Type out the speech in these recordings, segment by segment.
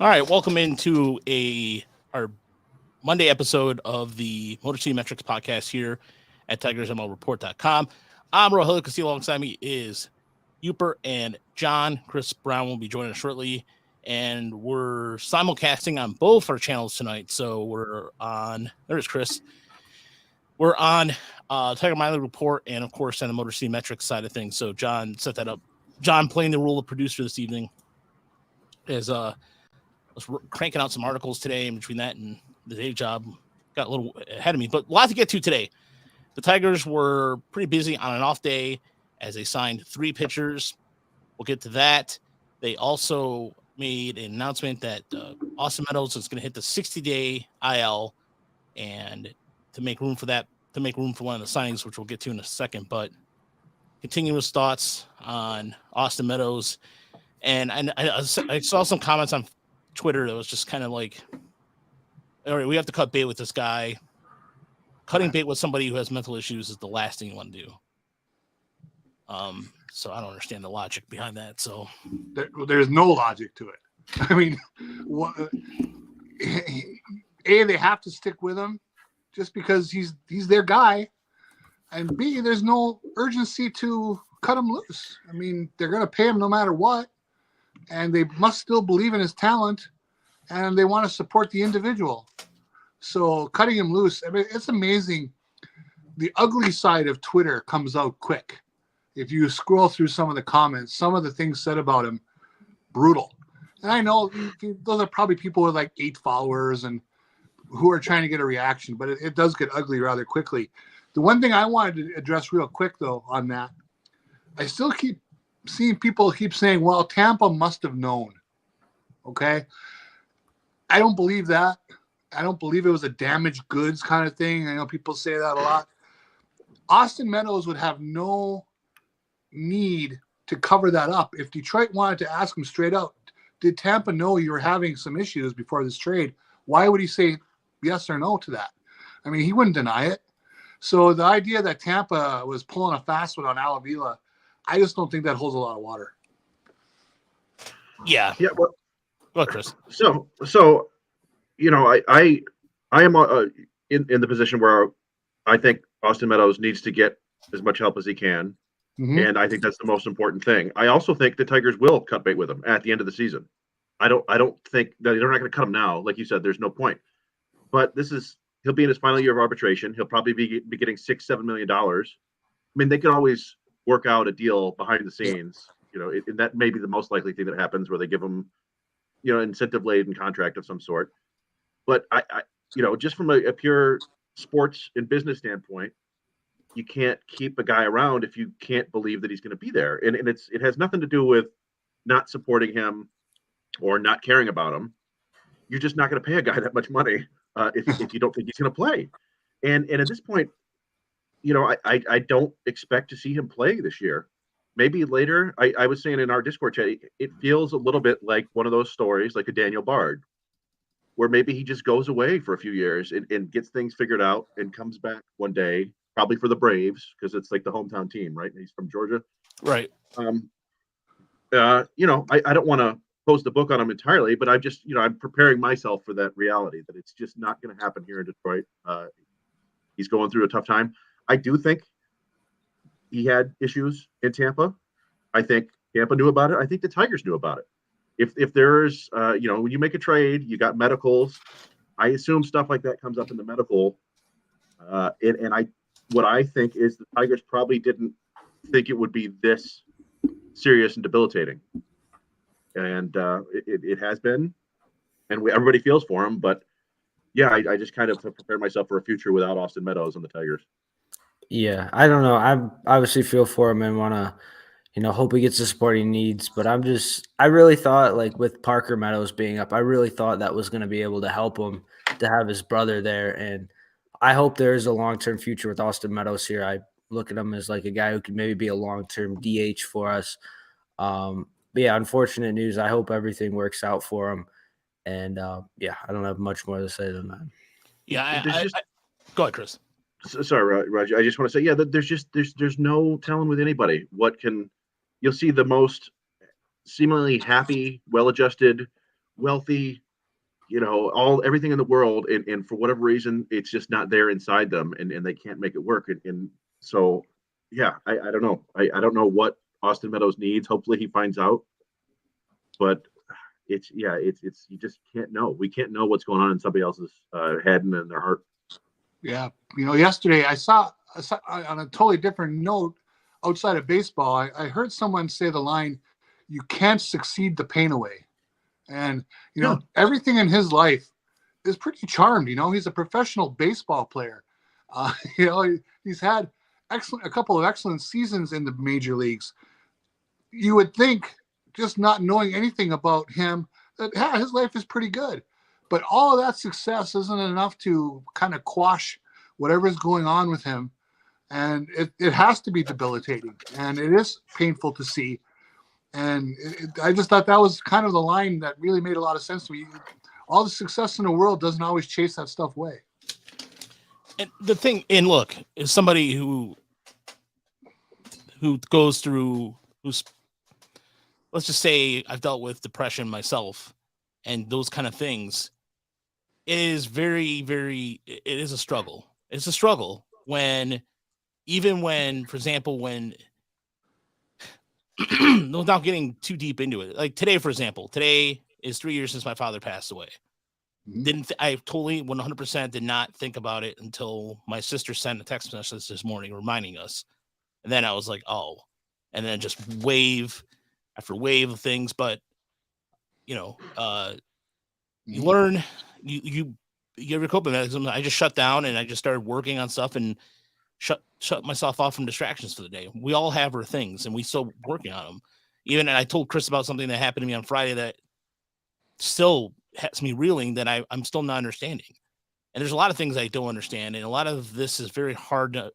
All right, welcome into our Monday episode of the Motor City Metrics podcast here at TigersMLReport.com. I'm Rohil Castillo. Alongside me is Uper and John. Chris Brown will be joining us shortly, and we're simulcasting on both our channels tonight. So we're on. There's Chris. We're on Tiger Mining Report, and of course on the Motor City Metrics side of things. So John set that up. John playing the role of producer this evening is was cranking out some articles today, and between that and the day job, got a little ahead of me. But a lot to get to today. The Tigers were pretty busy on an off day as they signed 3 pitchers. We'll get to that. They also made an announcement that Austin Meadows is going to hit the 60-day IL, and to make room for that, to make room for one of the signings, which we'll get to in a second. But continuous thoughts on Austin Meadows. And I saw some comments on Twitter that was just kind of like, all right, we have to cut bait with this guy. Cutting bait with somebody who has mental issues is the last thing you want to do. So I don't understand the logic behind that. So there's no logic to it. I mean, A, they have to stick with him just because he's their guy, and B, there's no urgency to cut him loose. I mean, they're going to pay him no matter what, and they must still believe in his talent, and they want to support the individual. So cutting him loose, I mean, it's amazing. The ugly side of Twitter comes out quick. If you scroll through some of the comments, some of the things said about him, brutal. And I know those are probably people with like 8 followers and who are trying to get a reaction, but it does get ugly rather quickly. The one thing I wanted to address real quick, though, on that, I still keep seeing people keep saying, well, Tampa must have known. Okay? I don't believe that. I don't believe it was a damaged goods kind of thing. I know people say that a lot. Austin Meadows would have no need to cover that up. If Detroit wanted to ask him straight out, did Tampa know you were having some issues before this trade? Why would he say yes or no to that? I mean, he wouldn't deny it. So the idea that Tampa was pulling a fast one on Al Avila, I just don't think that holds a lot of water. Yeah. Well, go ahead, Chris. So you know, I am in the position where I think Austin Meadows needs to get as much help as he can. Mm-hmm. And I think that's the most important thing. I also think the Tigers will cut bait with him at the end of the season. I don't think that they're not going to cut him now. Like you said, there's no point. But he'll be in his final year of arbitration. He'll probably be getting $6-7 million. I mean, they could always work out a deal behind the scenes, you know, and that may be the most likely thing that happens, where they give him, you know, incentive-laden contract of some sort. But I you know, just from a pure sports and business standpoint, you can't keep a guy around if you can't believe that he's going to be there. And it has nothing to do with not supporting him or not caring about him. You're just not going to pay a guy that much money if you don't think he's going to play. And at this point, you know, I don't expect to see him play this year. Maybe later. I was saying in our Discord chat, it feels a little bit like one of those stories, like a Daniel Bard, where maybe he just goes away for a few years and gets things figured out and comes back one day, probably for the Braves, because it's like the hometown team, right? He's from Georgia. Right. You know, I don't want to close the book on him entirely, but I'm just, you know, I'm preparing myself for that reality that it's just not going to happen here in Detroit. He's going through a tough time. I do think he had issues in Tampa. I think Tampa knew about it. I think the Tigers knew about it. If there's, you know, when you make a trade, you got medicals. I assume stuff like that comes up in the medical. What I think is the Tigers probably didn't think it would be this serious and debilitating. And it has been, and everybody feels for him. But yeah, I just kind of prepared myself for a future without Austin Meadows and the Tigers. Yeah, I don't know. I obviously feel for him and want to, you know, hope he gets the support he needs. But I really thought, like, with Parker Meadows being up, I really thought that was going to be able to help him to have his brother there. And I hope there is a long-term future with Austin Meadows here. I look at him as like a guy who could maybe be a long-term DH for us. But yeah, unfortunate news. I hope everything works out for him. And yeah, I don't have much more to say than that. Yeah, go ahead, Chris. Sorry, Roger. I just want to say, yeah, there's no telling with anybody what can. You'll see the most seemingly happy, well-adjusted, wealthy, everything in the world, and for whatever reason, it's just not there inside them, and they can't make it work. And so, yeah, I don't know. I don't know what Austin Meadows needs. Hopefully he finds out. But it's you just can't know. We can't know what's going on in somebody else's head and in their heart. Yeah. Yesterday I saw on a totally different note outside of baseball, I heard someone say the line, "You can't succeed the pain away." And, everything in his life is pretty charmed. He's a professional baseball player. He's had a couple of excellent seasons in the major leagues. You would think, just not knowing anything about him, that his life is pretty good. But all of that success isn't enough to kind of quash whatever's going on with him. And it has to be debilitating. And it is painful to see. And I just thought that was kind of the line that really made a lot of sense to me. All the success in the world doesn't always chase that stuff away. And the thing, and look, is somebody who goes through, let's just say I've dealt with depression myself and those kind of things. It is very, very, it is a struggle. It's a struggle even when, for example, without getting too deep into it, like today, for example, today is 3 years since my father passed away. I totally 100% did not think about it until my sister sent a text message this morning reminding us. And then I was like, oh, and then just wave after wave of things. But, you learn, you have your coping mechanism. I just shut down and I just started working on stuff and shut myself off from distractions for the day. We all have our things and we still working on them. And I told Chris about something that happened to me on Friday that still has me reeling, that I'm still not understanding. And there's a lot of things I don't understand. And a lot of this is very hard to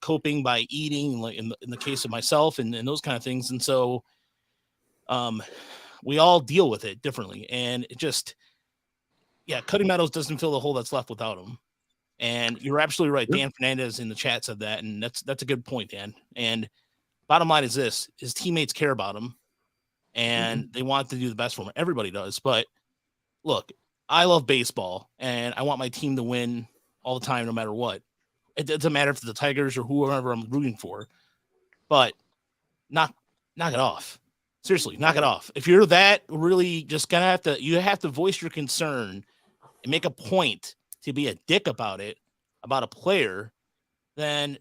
coping by eating, like in the case of myself and those kind of things. And so, we all deal with it differently. And it just, Cutting Meadows doesn't fill the hole that's left without him. And you're absolutely right. Dan Fernandez in the chat said that. And that's a good point, Dan. And bottom line is this: his teammates care about him and they want to do the best for him. Everybody does. But look, I love baseball and I want my team to win all the time, no matter what. It doesn't matter if it's the Tigers or whoever I'm rooting for, but knock it off. Seriously, knock it off. If you're that really just you have to voice your concern and make a point to be a dick about it, about a player, then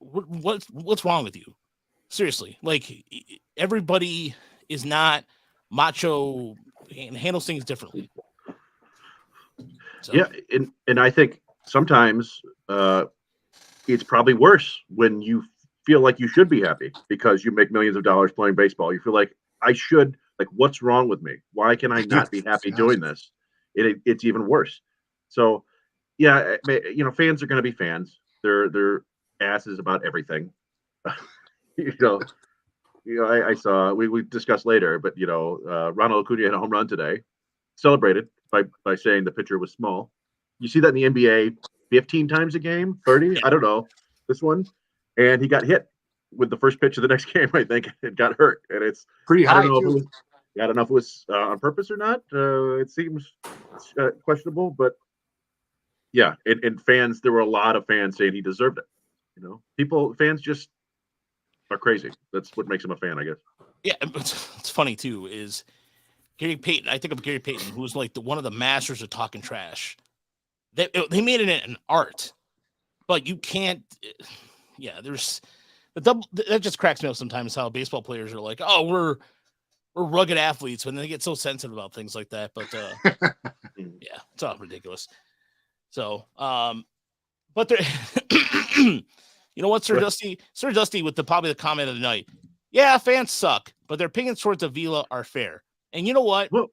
what's wrong with you? Seriously, like, everybody is not macho and handles things differently. So. Yeah, and I think sometimes it's probably worse when you feel like you should be happy because you make millions of dollars playing baseball. You feel like what's wrong with me? Why can I not be happy doing this? It's even worse. So, yeah, fans are going to be fans. They're asses about everything. I saw, we discussed later, but Ronald Acuna had a home run today, celebrated by saying the pitcher was small. You see that in the NBA 15 times a game, 30, I don't know, this one, and he got hit with the first pitch of the next game. I think it got hurt, and it's pretty high. I don't know if it was on purpose or not. It seems questionable, but yeah, and fans, there were a lot of fans saying he deserved it. Fans just are crazy. That's what makes him a fan, I guess. Yeah, it's funny too. Is Gary Payton? I think of Gary Payton, who's like one of the masters of talking trash. They made it an art, but you can't. Yeah, there's that just cracks me up sometimes. How baseball players are like, oh, we're rugged athletes when they get so sensitive about things like that. But yeah, it's all ridiculous. So, but there, you know what, Sir Dusty with probably the comment of the night. Yeah, fans suck, but their opinions towards Avila are fair. And you know what? Well,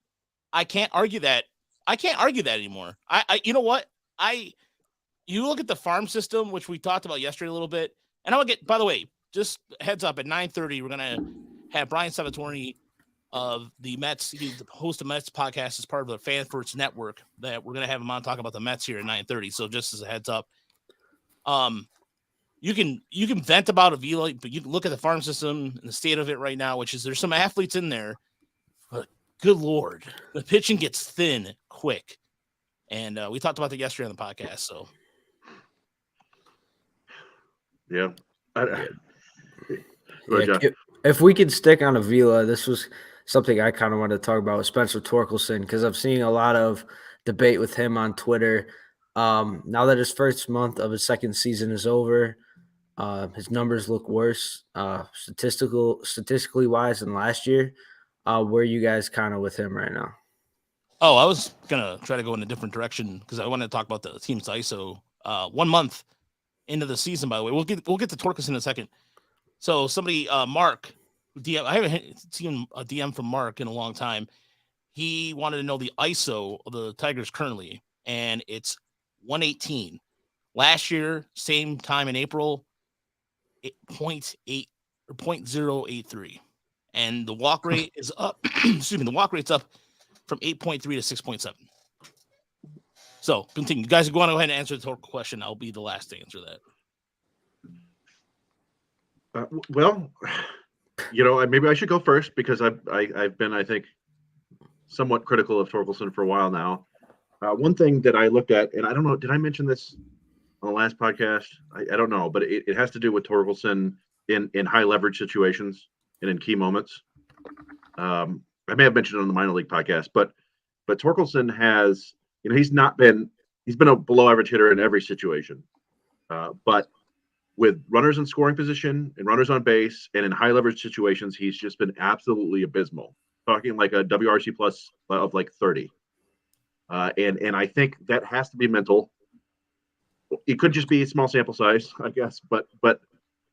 I can't argue that. I can't argue that anymore. You know what? You look at the farm system, which we talked about yesterday a little bit, and I will get, by the way, just heads up, at 9:30, we're going to have Brian Salvatore of the Mets. He's the host of Mets podcast as part of the Fan First Network, that we're going to have him on talk about the Mets here at 9:30. So just as a heads up, you can vent about Avila, but you can look at the farm system and the state of it right now, which is there's some athletes in there, but good Lord, the pitching gets thin quick. And we talked about that yesterday on the podcast. So, yeah. If we could stick on Avila, this was something I kind of wanted to talk about with Spencer Torkelson, because I'm seeing a lot of debate with him on Twitter. Now that his first month of his second season is over, his numbers look worse statistically wise than last year. Where are you guys kind of with him right now? Oh, I was gonna try to go in a different direction because I wanted to talk about the team's ISO. 1 month into the season, by the way, we'll get to Torkelson in a second. So somebody, Mark, DM, I haven't seen a DM from Mark in a long time. He wanted to know the ISO of the Tigers currently, and it's 118. Last year, same time in April, 0.8 or 0.083, and the walk rate is up. Excuse me, the walk rate's up from 8.3 to 6.7. So continue. You guys go on ahead and answer the total question. I'll be the last to answer that. Well, maybe I should go first because I've been, I think, somewhat critical of Torkelson for a while now. One thing that I looked at, and I don't know, did I mention this on the last podcast? I don't know, but it has to do with Torkelson in high leverage situations and in key moments. I may have mentioned it on the minor league podcast, but Torkelson has, he's been a below average hitter in every situation. But with runners in scoring position and runners on base and in high leverage situations, he's just been absolutely abysmal. Talking like a WRC plus of like 30. And I think that has to be mental. It could just be a small sample size, I guess, but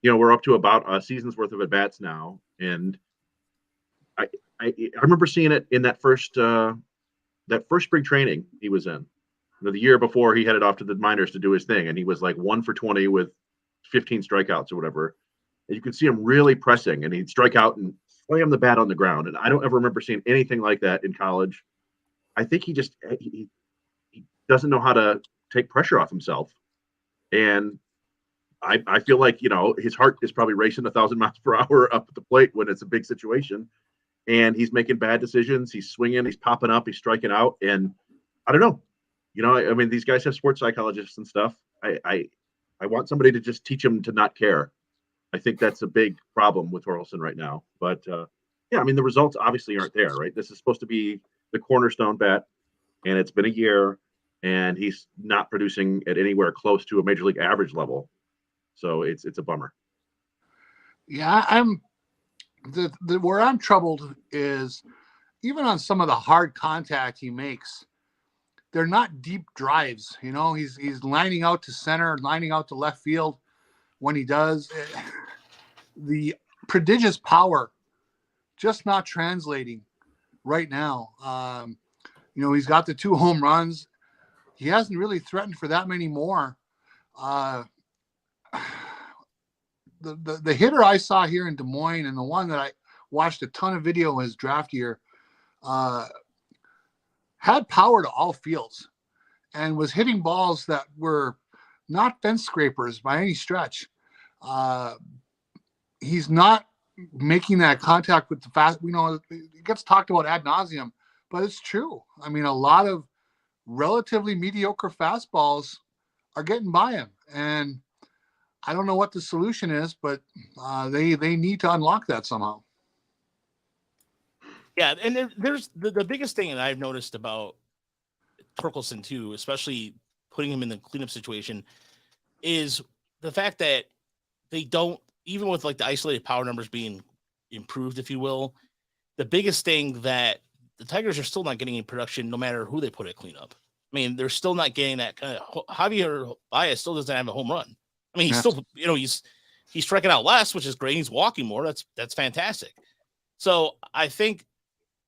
we're up to about a season's worth of at bats now, and I remember seeing it in that first spring training he was in. The year before he headed off to the minors to do his thing, and he was like 1 for 20 with 15 strikeouts or whatever. And you could see him really pressing, and he'd strike out and slam the bat on the ground. And I don't ever remember seeing anything like that in college. I think he doesn't know how to take pressure off himself. And I feel like, his heart is probably racing 1,000 miles per hour up at the plate when it's a big situation. And he's making bad decisions. He's swinging, he's popping up, he's striking out. And I don't know. I mean, these guys have sports psychologists and stuff. I want somebody to just teach him to not care. I think that's a big problem with Torkelson right now. But yeah, I mean, the results obviously aren't there, right? This is supposed to be the cornerstone bat, and it's been a year, and he's not producing at anywhere close to a major league average level. So it's a bummer. Yeah, where I'm troubled is even on some of the hard contact he makes, they're not deep drives. He's lining out to center, lining out to left field. When he does, the prodigious power just not translating right now. He's got the 2 home runs. He hasn't really threatened for that many more. The hitter I saw here in Des Moines, and the one that I watched a ton of video in his draft year, had power to all fields and was hitting balls that were not fence scrapers by any stretch. He's not making that contact with the fast. It gets talked about ad nauseum, but it's true. I mean, a lot of relatively mediocre fastballs are getting by him, and I don't know what the solution is, but they need to unlock that somehow. Yeah, and there's the biggest thing that I've noticed about Torkelson too, especially putting him in the cleanup situation, is the fact that they don't, even with like the isolated power numbers being improved, if you will, the biggest thing that the Tigers are still not getting any production no matter who they put at cleanup. I mean, they're still not getting that kind of. Javier Baez still doesn't have a home run. I mean, he's still, he's striking out less, which is great. He's walking more. That's fantastic. So I think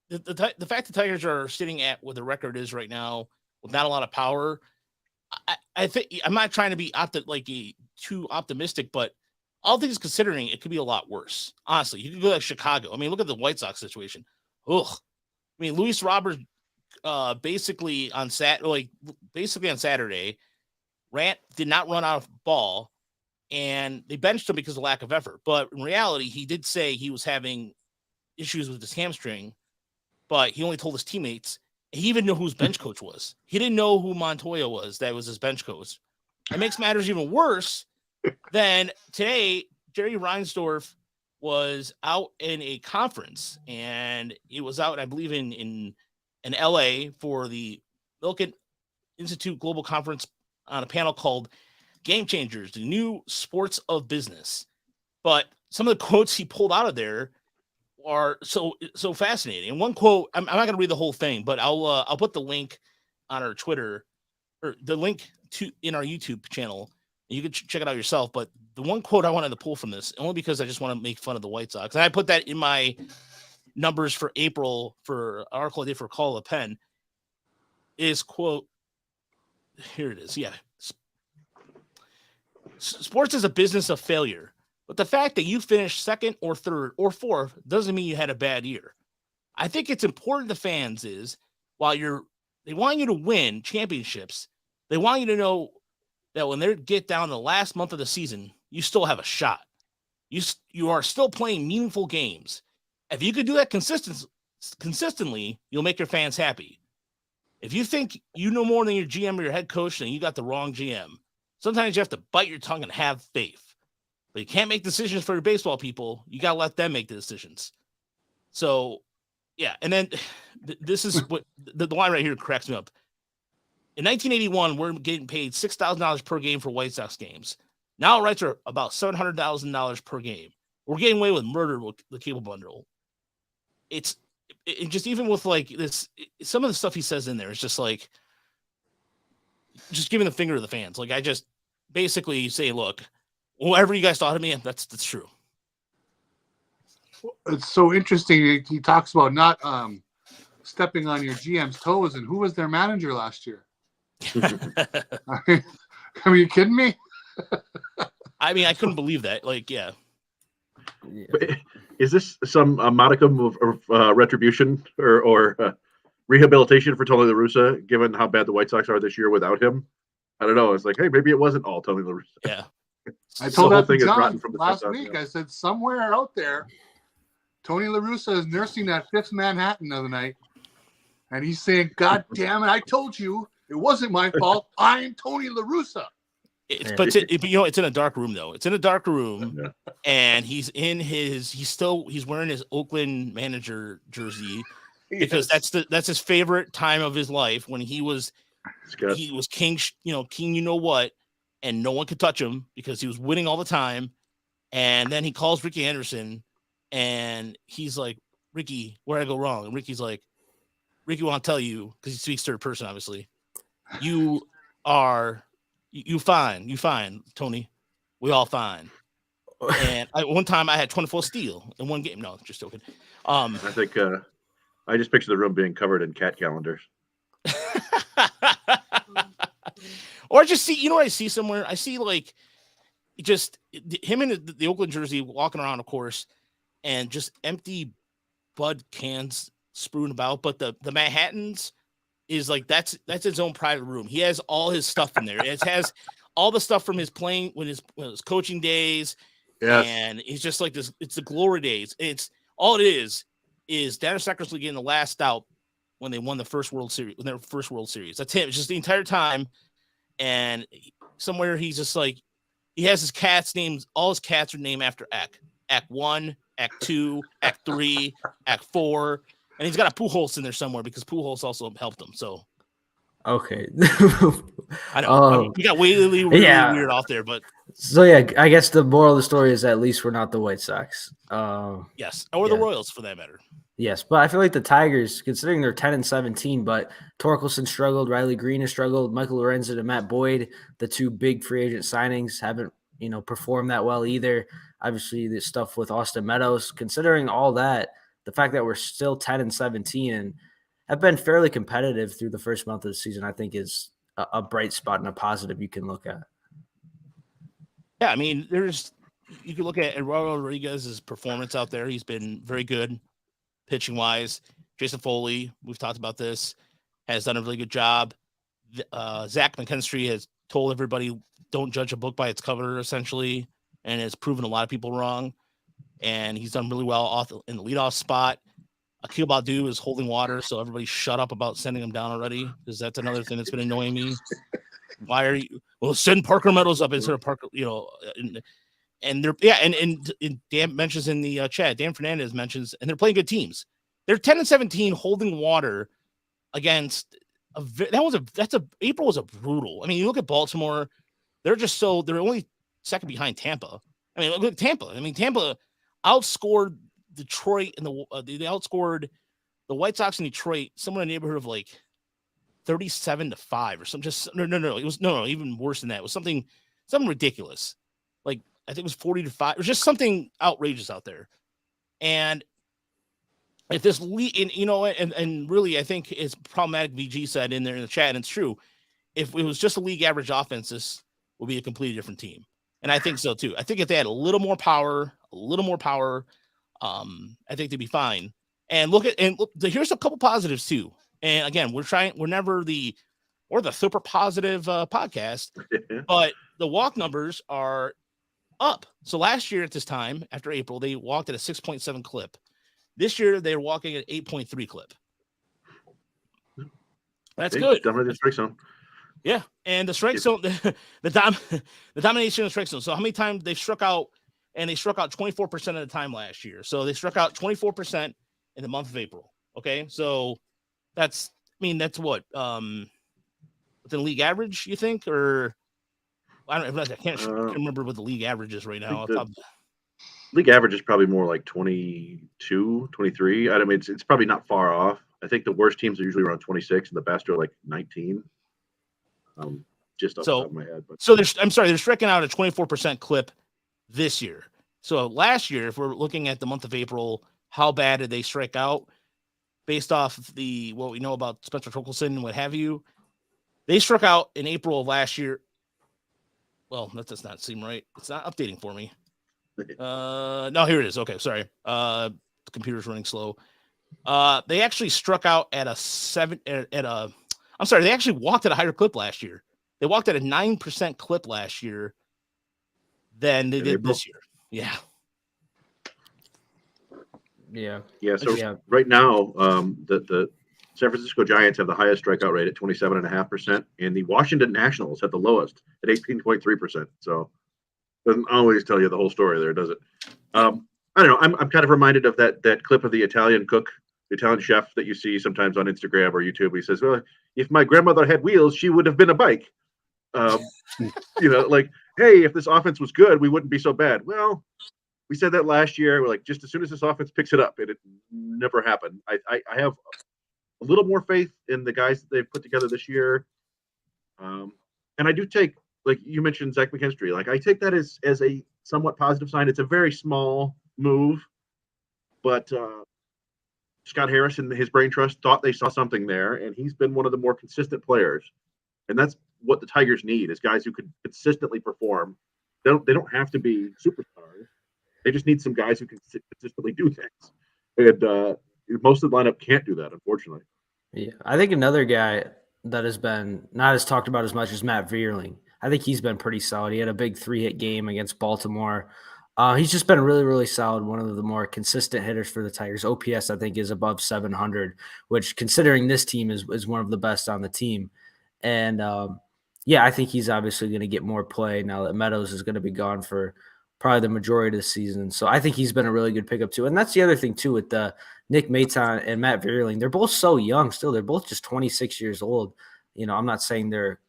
the fact the Tigers are sitting at what the record is right now with not a lot of power, I think I'm not trying to be too optimistic, but all things considering, it could be a lot worse. Honestly, you could go like Chicago. I mean, look at the White Sox situation. Ugh. I mean, Luis Robert basically on Saturday, did not run out of ball, and they benched him because of lack of effort. But in reality, he did say he was having issues with his hamstring, but he only told his teammates. He even knew who his bench coach was. He didn't know who Montoya was. That was his bench coach. It makes matters even worse. Then today, Jerry Reinsdorf was out in a conference, and it was out, I believe, in LA for the Milken Institute Global Conference on a panel called Game Changers, the New Sports of Business. But some of the quotes he pulled out of there are so fascinating. And one quote, I'm not going to read the whole thing, but I'll put the link on our Twitter, or the link to in our YouTube channel. You can check it out yourself. But the one quote I wanted to pull from this, only because I just want to make fun of the White Sox, and I put that in my numbers for April for an article I did for Call of the Pen, is quote, here it is. Yeah. Sports is a business of failure, but the fact that you finished second or third or fourth doesn't mean you had a bad year. I think it's important to fans is while they want you to win championships, they want you to know that when they get down to the last month of the season, you still have a shot. You are still playing meaningful games. If you could do that consistently, you'll make your fans happy. If you think you know more than your GM or your head coach, then you got the wrong GM. Sometimes you have to bite your tongue and have faith. But you can't make decisions for your baseball people. You got to let them make the decisions. So, yeah. And then this is what the line right here cracks me up. In 1981, we're getting paid $6,000 per game for White Sox games. Now rights are about $700,000 per game. We're getting away with murder with the cable bundle. It just even with like this, some of the stuff he says in there is just like, just giving the finger to the fans. Like I just basically say, look, whatever you guys thought of me, that's true. It's so interesting. He talks about not stepping on your GM's toes, and who was their manager last year? Are you kidding me? I mean, I couldn't believe that. Like, yeah. Is this some modicum of retribution or rehabilitation for Tony La Russa, given how bad the White Sox are this year without him? I don't know. It's like, hey, maybe it wasn't all Tony La Russa. Yeah. I told that to John last week. I said somewhere out there, Tony La Russa is nursing that Fifth Manhattan the other night, and he's saying, "God damn it! I told you it wasn't my fault. I'm Tony La Russa." But it's in a dark room though. It's in a dark room, and he's wearing his Oakland manager jersey because that's his favorite time of his life when he was king. King, you know what, and no one could touch him because he was winning all the time. And then he calls Ricky Anderson, and he's like, "Ricky, where'd I go wrong?" And Ricky's like, "Ricky, want to tell you because he speaks third person, obviously. You fine, Tony. We all fine." And one time I had 24 steal in one game. No, just joking. I think I just picture the room being covered in cat calendars. Or I just see, you know what I see somewhere? I see like just him in the Oakland jersey walking around, of course, and just empty Bud cans strewn about. But the Manhattans is like that's his own private room. He has all his stuff in there. It has all the stuff from his playing when his coaching days. Yes. And it's just like this. It's the glory days. It's all it is Dennis Eckersley getting the last out when they won the first World Series. When their first World Series. That's him. It's just the entire time. And somewhere he's just like he has his cats names. All his cats are named after Act 1, Act 2, Act 3, Act 4. And he's got a Pujols in there somewhere because Pujols also helped him. So, okay, I know we got really weird off there, but so yeah, I guess the moral of the story is at least we're not the White Sox. Yes, or the Royals for that matter. Yes, but I feel like the Tigers, considering they're 10-17, but Torkelson struggled, Riley Green has struggled, Michael Lorenzen and Matt Boyd, the two big free agent signings, haven't performed that well either. Obviously, the stuff with Austin Meadows, considering all that. The fact that we're still 10-17 and have been fairly competitive through the first month of the season, I think is a bright spot and a positive you can look at. Yeah, I mean, you can look at Eduardo Rodriguez's performance out there. He's been very good pitching wise. Jason Foley, we've talked about this, has done a really good job. Zach McKinstry has told everybody don't judge a book by its cover, essentially, and has proven a lot of people wrong. And he's done really well in the leadoff spot. Akil Badu is holding water, so everybody shut up about sending him down already, because that's another thing that's been annoying me. Why are you? Well, send Parker Meadows up instead of Parker. And they're and Dan mentions in the chat. Dan Fernandez mentions, and they're playing good teams. They're 10-17 holding water against April was a brutal. I mean, you look at Baltimore, they're only second behind Tampa. I mean, look at Tampa. I mean, Tampa outscored Detroit and they outscored the White Sox in Detroit somewhere in the neighborhood of like 37-5 or something. Just no. It was no, even worse than that. It was something ridiculous. Like I think it was 40-5. It was just something outrageous out there. And if this league, and really, I think it's problematic. VG said in there in the chat, and it's true. If it was just a league average offense, this will be a completely different team. And I think so too. I think if they had a little more power, I think they'd be fine. And here's a couple positives too. And again, we're the super positive podcast, but the walk numbers are up. So last year at this time, after April, they walked at a 6.7 clip. This year they're walking at 8.3 clip. That's good. Definitely the strike zone. Yeah, and the strike zone, the domination of the strike zone. So how many times they struck out? And they struck out 24% of the time last year. So they struck out 24% in the month of April. Okay, so that's what within league average, you think, or I can't remember what the league average is right now. League average is probably more like 22, 23. I mean, it's probably not far off. I think the worst teams are usually around 26, and the best are like 19. Just off the top of my head. But so they're striking out a 24% clip this year. So last year, if we're looking at the month of April, how bad did they strike out based off of what we know about Spencer Torkelson and what have you? They struck out in April of last year. Well, that does not seem right. It's not updating for me. No, here it is. Okay, sorry. The computer's running slow. They actually struck out at they actually walked at a higher clip last year. They walked at a 9% clip last year than they did this year. Yeah. So right now, the San Francisco Giants have the highest strikeout rate at 27.5%, and the Washington Nationals have the lowest at 18.3%. So doesn't always tell you the whole story there, does it? I don't know. I'm kind of reminded of that clip of the Italian cook, the Italian chef that you see sometimes on Instagram or YouTube. He says, "Well, if my grandmother had wheels, she would have been a bike." Like, hey, if this offense was good, we wouldn't be so bad. Well, we said that last year. We're like, just as soon as this offense picks it up, and it never happened. I have a little more faith in the guys that they've put together this year. And I do take, like you mentioned, Zach McKinstry. Like, I take that as a somewhat positive sign. It's a very small move, but Scott Harris and his brain trust thought they saw something there, and he's been one of the more consistent players. And that's what the Tigers need, is guys who could consistently perform. They don't have to be superstars. They just need some guys who can consistently do things. And most of the lineup can't do that, unfortunately. Yeah, I think another guy that has been not as talked about as much as Matt Vierling. I think he's been pretty solid. He had a big 3-hit game against Baltimore. He's just been really, really solid. One of the more consistent hitters for the Tigers. OPS, I think, is above 700, which, considering this team, is one of the best on the team. And I think he's obviously going to get more play now that Meadows is going to be gone for probably the majority of the season. So I think he's been a really good pickup too. And that's the other thing too with Nick Maton and Matt Vierling. They're both so young still. They're both just 26 years old. I'm not saying they're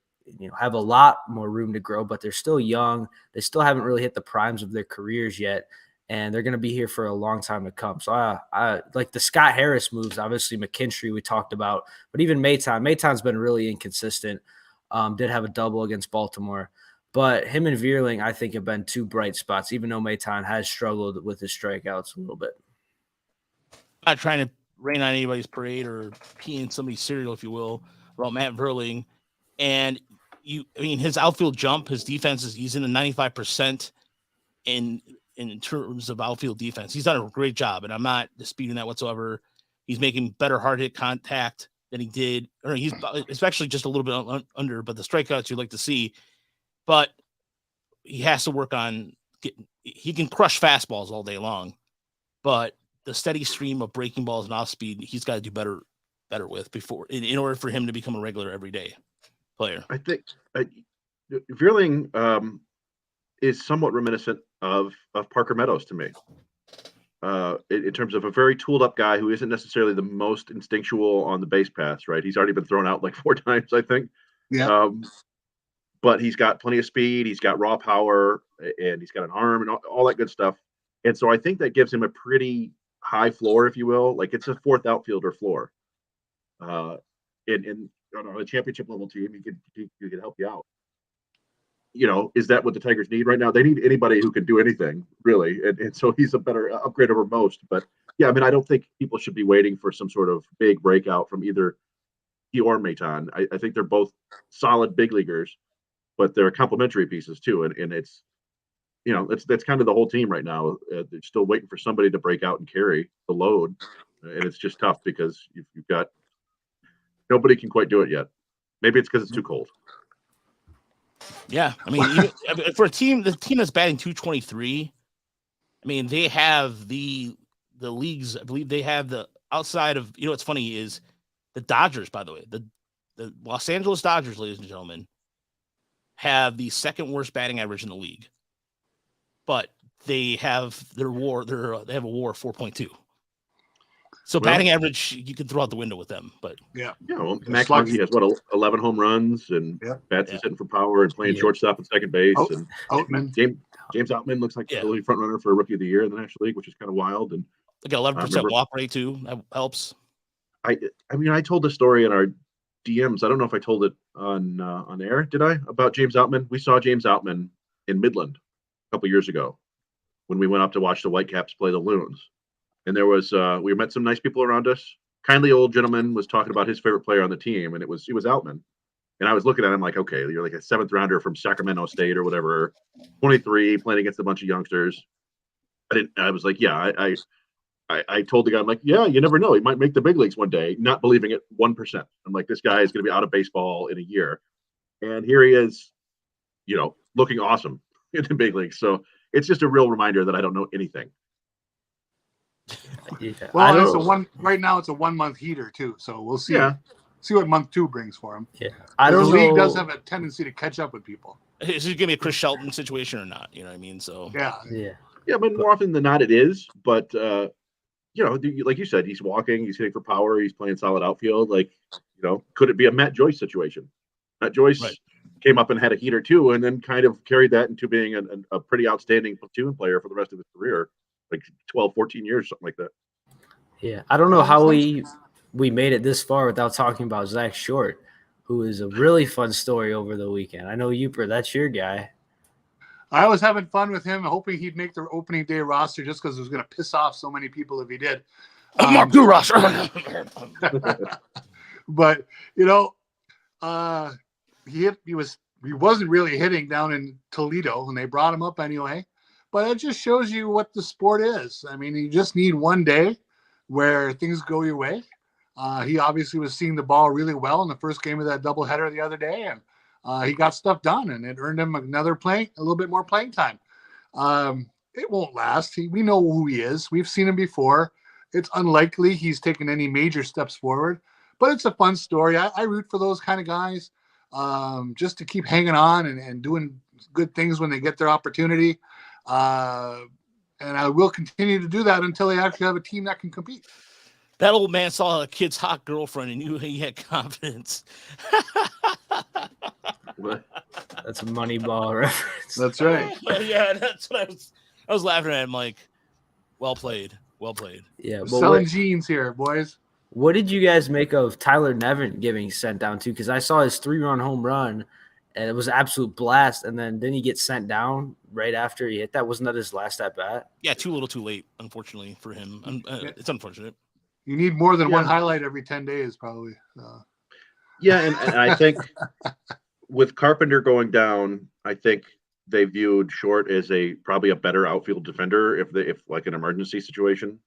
have a lot more room to grow, but they're still young. They still haven't really hit the primes of their careers yet, and they're going to be here for a long time to come. So I like the Scott Harris moves. Obviously McKinstry we talked about, but even Maton's been really inconsistent. Did have a double against Baltimore, but him and Vierling I think have been two bright spots, even though Maton has struggled with his strikeouts a little bit. I'm not trying to rain on anybody's parade or pee in somebody's cereal, if you will, about Matt Vierling. And his outfield jump, his defense he's in the 95% in terms of outfield defense. He's done a great job, and I'm not disputing that whatsoever. He's making better hard hit contact than he did, or he's especially just a little bit under, but the strikeouts you'd like to see. But he has to work on he can crush fastballs all day long, but the steady stream of breaking balls and off speed, he's got to do better with before in order for him to become a regular everyday player. I think Vierling is somewhat reminiscent of Parker Meadows to me. In terms of a very tooled up guy who isn't necessarily the most instinctual on the base paths, right? He's already been thrown out like 4 times, I think. Yeah. But he's got plenty of speed, he's got raw power, and he's got an arm and all that good stuff. And so I think that gives him a pretty high floor, if you will. Like it's a 4th outfielder floor. In on a championship level team, he could help you out. You know, is that what the Tigers need right now? They need anybody who can do anything, really. And so he's a better upgrade over most. But yeah, I mean, I don't think people should be waiting for some sort of big breakout from either he or Maton. I think they're both solid big leaguers, but they're complementary pieces too. And it's, you know, that's kind of the whole team right now. They're still waiting for somebody to break out and carry the load. And it's just tough because you've got nobody can quite do it yet. Maybe it's because it's too cold. Yeah, I mean, for the team that's batting 223, I mean, they have the leagues. I believe they have the outside of, you know, what's funny is the Dodgers, by the way, the Los Angeles Dodgers, ladies and gentlemen, have the 2nd worst batting average in the league, but they have their WAR. They have a WAR of 4.2. So batting average, you can throw out the window with them, but well, Max Muncy has 11 home runs and bats is hitting for power and playing shortstop and second base. And Outman. James Outman looks like a front runner for Rookie of the Year in the National League, which is kind of wild. And they got 11% walk rate too. That helps. I mean, I told the story in our DMs. I don't know if I told it on air. Did I? About James Outman? We saw James Outman in Midland a couple years ago when we went up to watch the Whitecaps play the Loons. And there was we met some nice people around us. Kindly old gentleman was talking about his favorite player on the team, and it was Outman. And I was looking at him like, okay, you're like a 7th rounder from Sacramento State or whatever, 23, playing against a bunch of youngsters. I was like, yeah, I told the guy, I'm like, yeah, you never know. He might make the big leagues one day, not believing it 1%. I'm like, this guy is going to be out of baseball in a year. And here he is, you know, looking awesome in the big leagues. So it's just a real reminder that I don't know anything. Well, right now it's a 1 month heater too, so we'll see. See what month 2 brings for him. Yeah, the league does have a tendency to catch up with people. Is it gonna be a Chris Shelton situation or not? You know what I mean? So yeah. But more often than not, it is. But you know, like you said, he's walking, he's hitting for power, he's playing solid outfield. Like, you know, could it be a Matt Joyce situation? Matt Joyce came up and had a heater too, and then kind of carried that into being a pretty outstanding platoon player for the rest of his career. Like 12, 14 years, something like that. Yeah. I don't know how we made it this far without talking about Zach Short, who is a really fun story over the weekend. I know Uper, that's your guy. I was having fun with him, hoping he'd make the opening day roster just because it was going to piss off so many people if he did. Mark the roster. But, you know, he wasn't really hitting down in Toledo, and they brought him up anyway. But it just shows you what the sport is. I mean, you just need one day where things go your way. He obviously was seeing the ball really well in the first game of that doubleheader the other day, and he got stuff done, and it earned him a little bit more playing time. It won't last. We know who he is. We've seen him before. It's unlikely he's taken any major steps forward, but it's a fun story. I root for those kind of guys just to keep hanging on and doing good things when they get their opportunity. And I will continue to do that until they actually have a team that can compete. That old man saw a kid's hot girlfriend and knew he had confidence. That's a Moneyball reference. That's right. Yeah, that's what I was laughing at him like, well played. Yeah, but selling jeans here, boys. What did you guys make of Tyler Nevin getting sent down too? Because I saw his 3-run home run, and it was an absolute blast. And then didn't he get sent down right after he hit that? Wasn't that his last at bat? Yeah, too little, too late. Unfortunately for him, it's unfortunate. You need more than one highlight every 10 days, probably. Yeah, and I think with Carpenter going down, I think they viewed Short as probably a better outfield defender if like an emergency situation.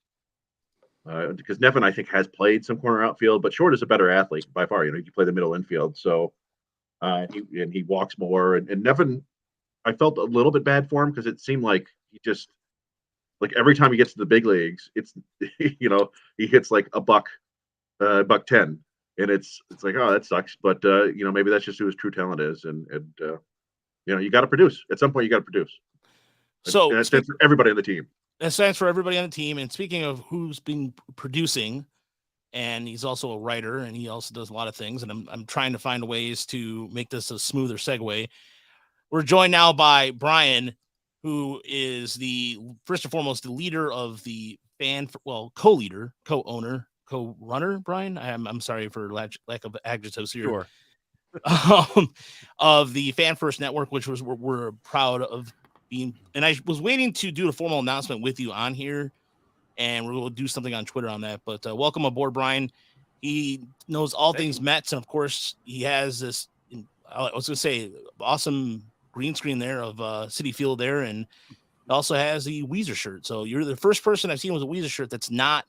Because Nevin, I think, has played some corner outfield, but Short is a better athlete by far. You know, he can play the middle infield, so he walks more. And Nevin, I felt a little bit bad for him because it seemed like Like every time he gets to the big leagues, it's he hits like a buck, $110, and it's like, oh, that sucks. But maybe that's just who his true talent is, and you got to produce at some point. You got to produce. So that's for everybody on the team. That stands for everybody on the team. And speaking of who's been producing, and he's also a writer, and he also does a lot of things. And I'm trying to find ways to make this a smoother segue. We're joined now by Brian, who is first and foremost the leader of the co-leader, co-owner, co-runner. Brian, I'm sorry for lack of adjectives here. Sure. Of the Fan First Network, which we're proud of being. And I was waiting to do a formal announcement with you on here, and we'll do something on Twitter on that. But welcome aboard, Brian. He knows all things Mets, and of course, he has this. I was going to say awesome green screen there of Citi Field there, and also has the Weezer shirt. So you're the first person I've seen with a Weezer shirt that's not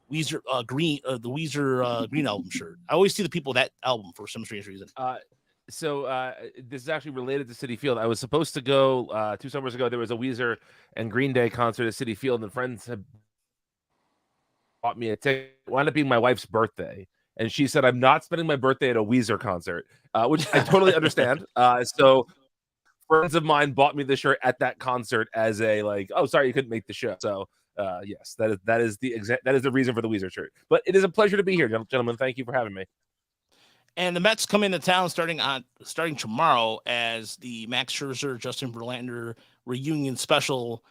Weezer green, the Weezer Green Album shirt. I always see the people with that album for some strange reason. So this is actually related to Citi Field. I was supposed to go 2 summers ago. There was a Weezer and Green Day concert at Citi Field, and friends had bought me a ticket. It wound up being my wife's birthday, and she said, "I'm not spending my birthday at a Weezer concert," which I totally understand. So friends of mine bought me the shirt at that concert as a oh, sorry, you couldn't make the show. So yes, that is the reason for the Weezer shirt. But it is a pleasure to be here, gentlemen. Thank you for having me. And the Mets come into town starting tomorrow as the Max Scherzer, Justin Verlander reunion special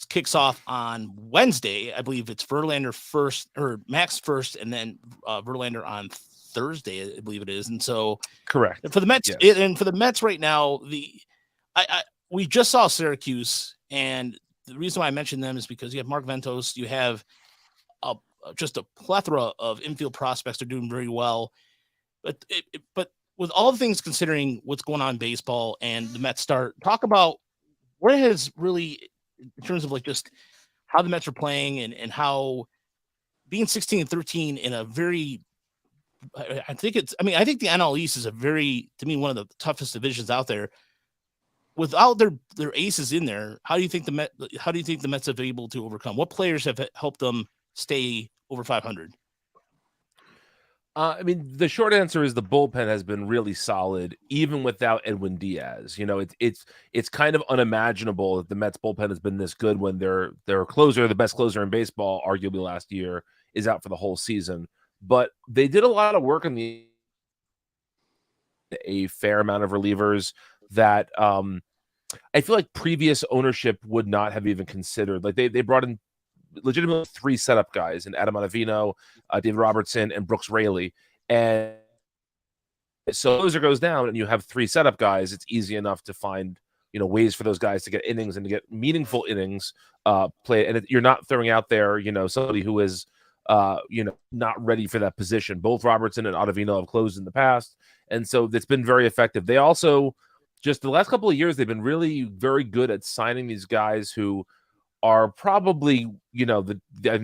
kicks off on Wednesday. I believe it's Verlander first, or Max first, and then Verlander on Thursday, I believe it is. And so, correct for the Mets, yes. And for the Mets right now, we just saw Syracuse, and the reason why I mentioned them is because you have Mark Ventos, you have just a plethora of infield prospects are doing very well, but with all the things considering what's going on in baseball and the Mets talk about what has really, in terms of just how the Mets are playing and how being 16-13 in a very, I think the NL East is to me, one of the toughest divisions out there. Without their aces in there, how do you think the Mets have been able to overcome? What players have helped them stay over 500? The short answer is the bullpen has been really solid, even without Edwin Diaz. It's kind of unimaginable that the Mets bullpen has been this good when their closer, the best closer in baseball, arguably last year, is out for the whole season. But they did a lot of work on a fair amount of relievers that I feel like previous ownership would not have even considered. They brought in legitimately 3 setup guys in Adam Ottavino, David Robertson, and Brooks Raley. And so closer goes down and you have 3 setup guys, it's easy enough to find ways for those guys to get innings and to get meaningful innings play. And you're not throwing out there somebody who is not ready for that position. Both Robertson and Ottavino have closed in the past, and so it's been very effective. They also, just the last couple of years, they've been really very good at signing these guys who are probably, I think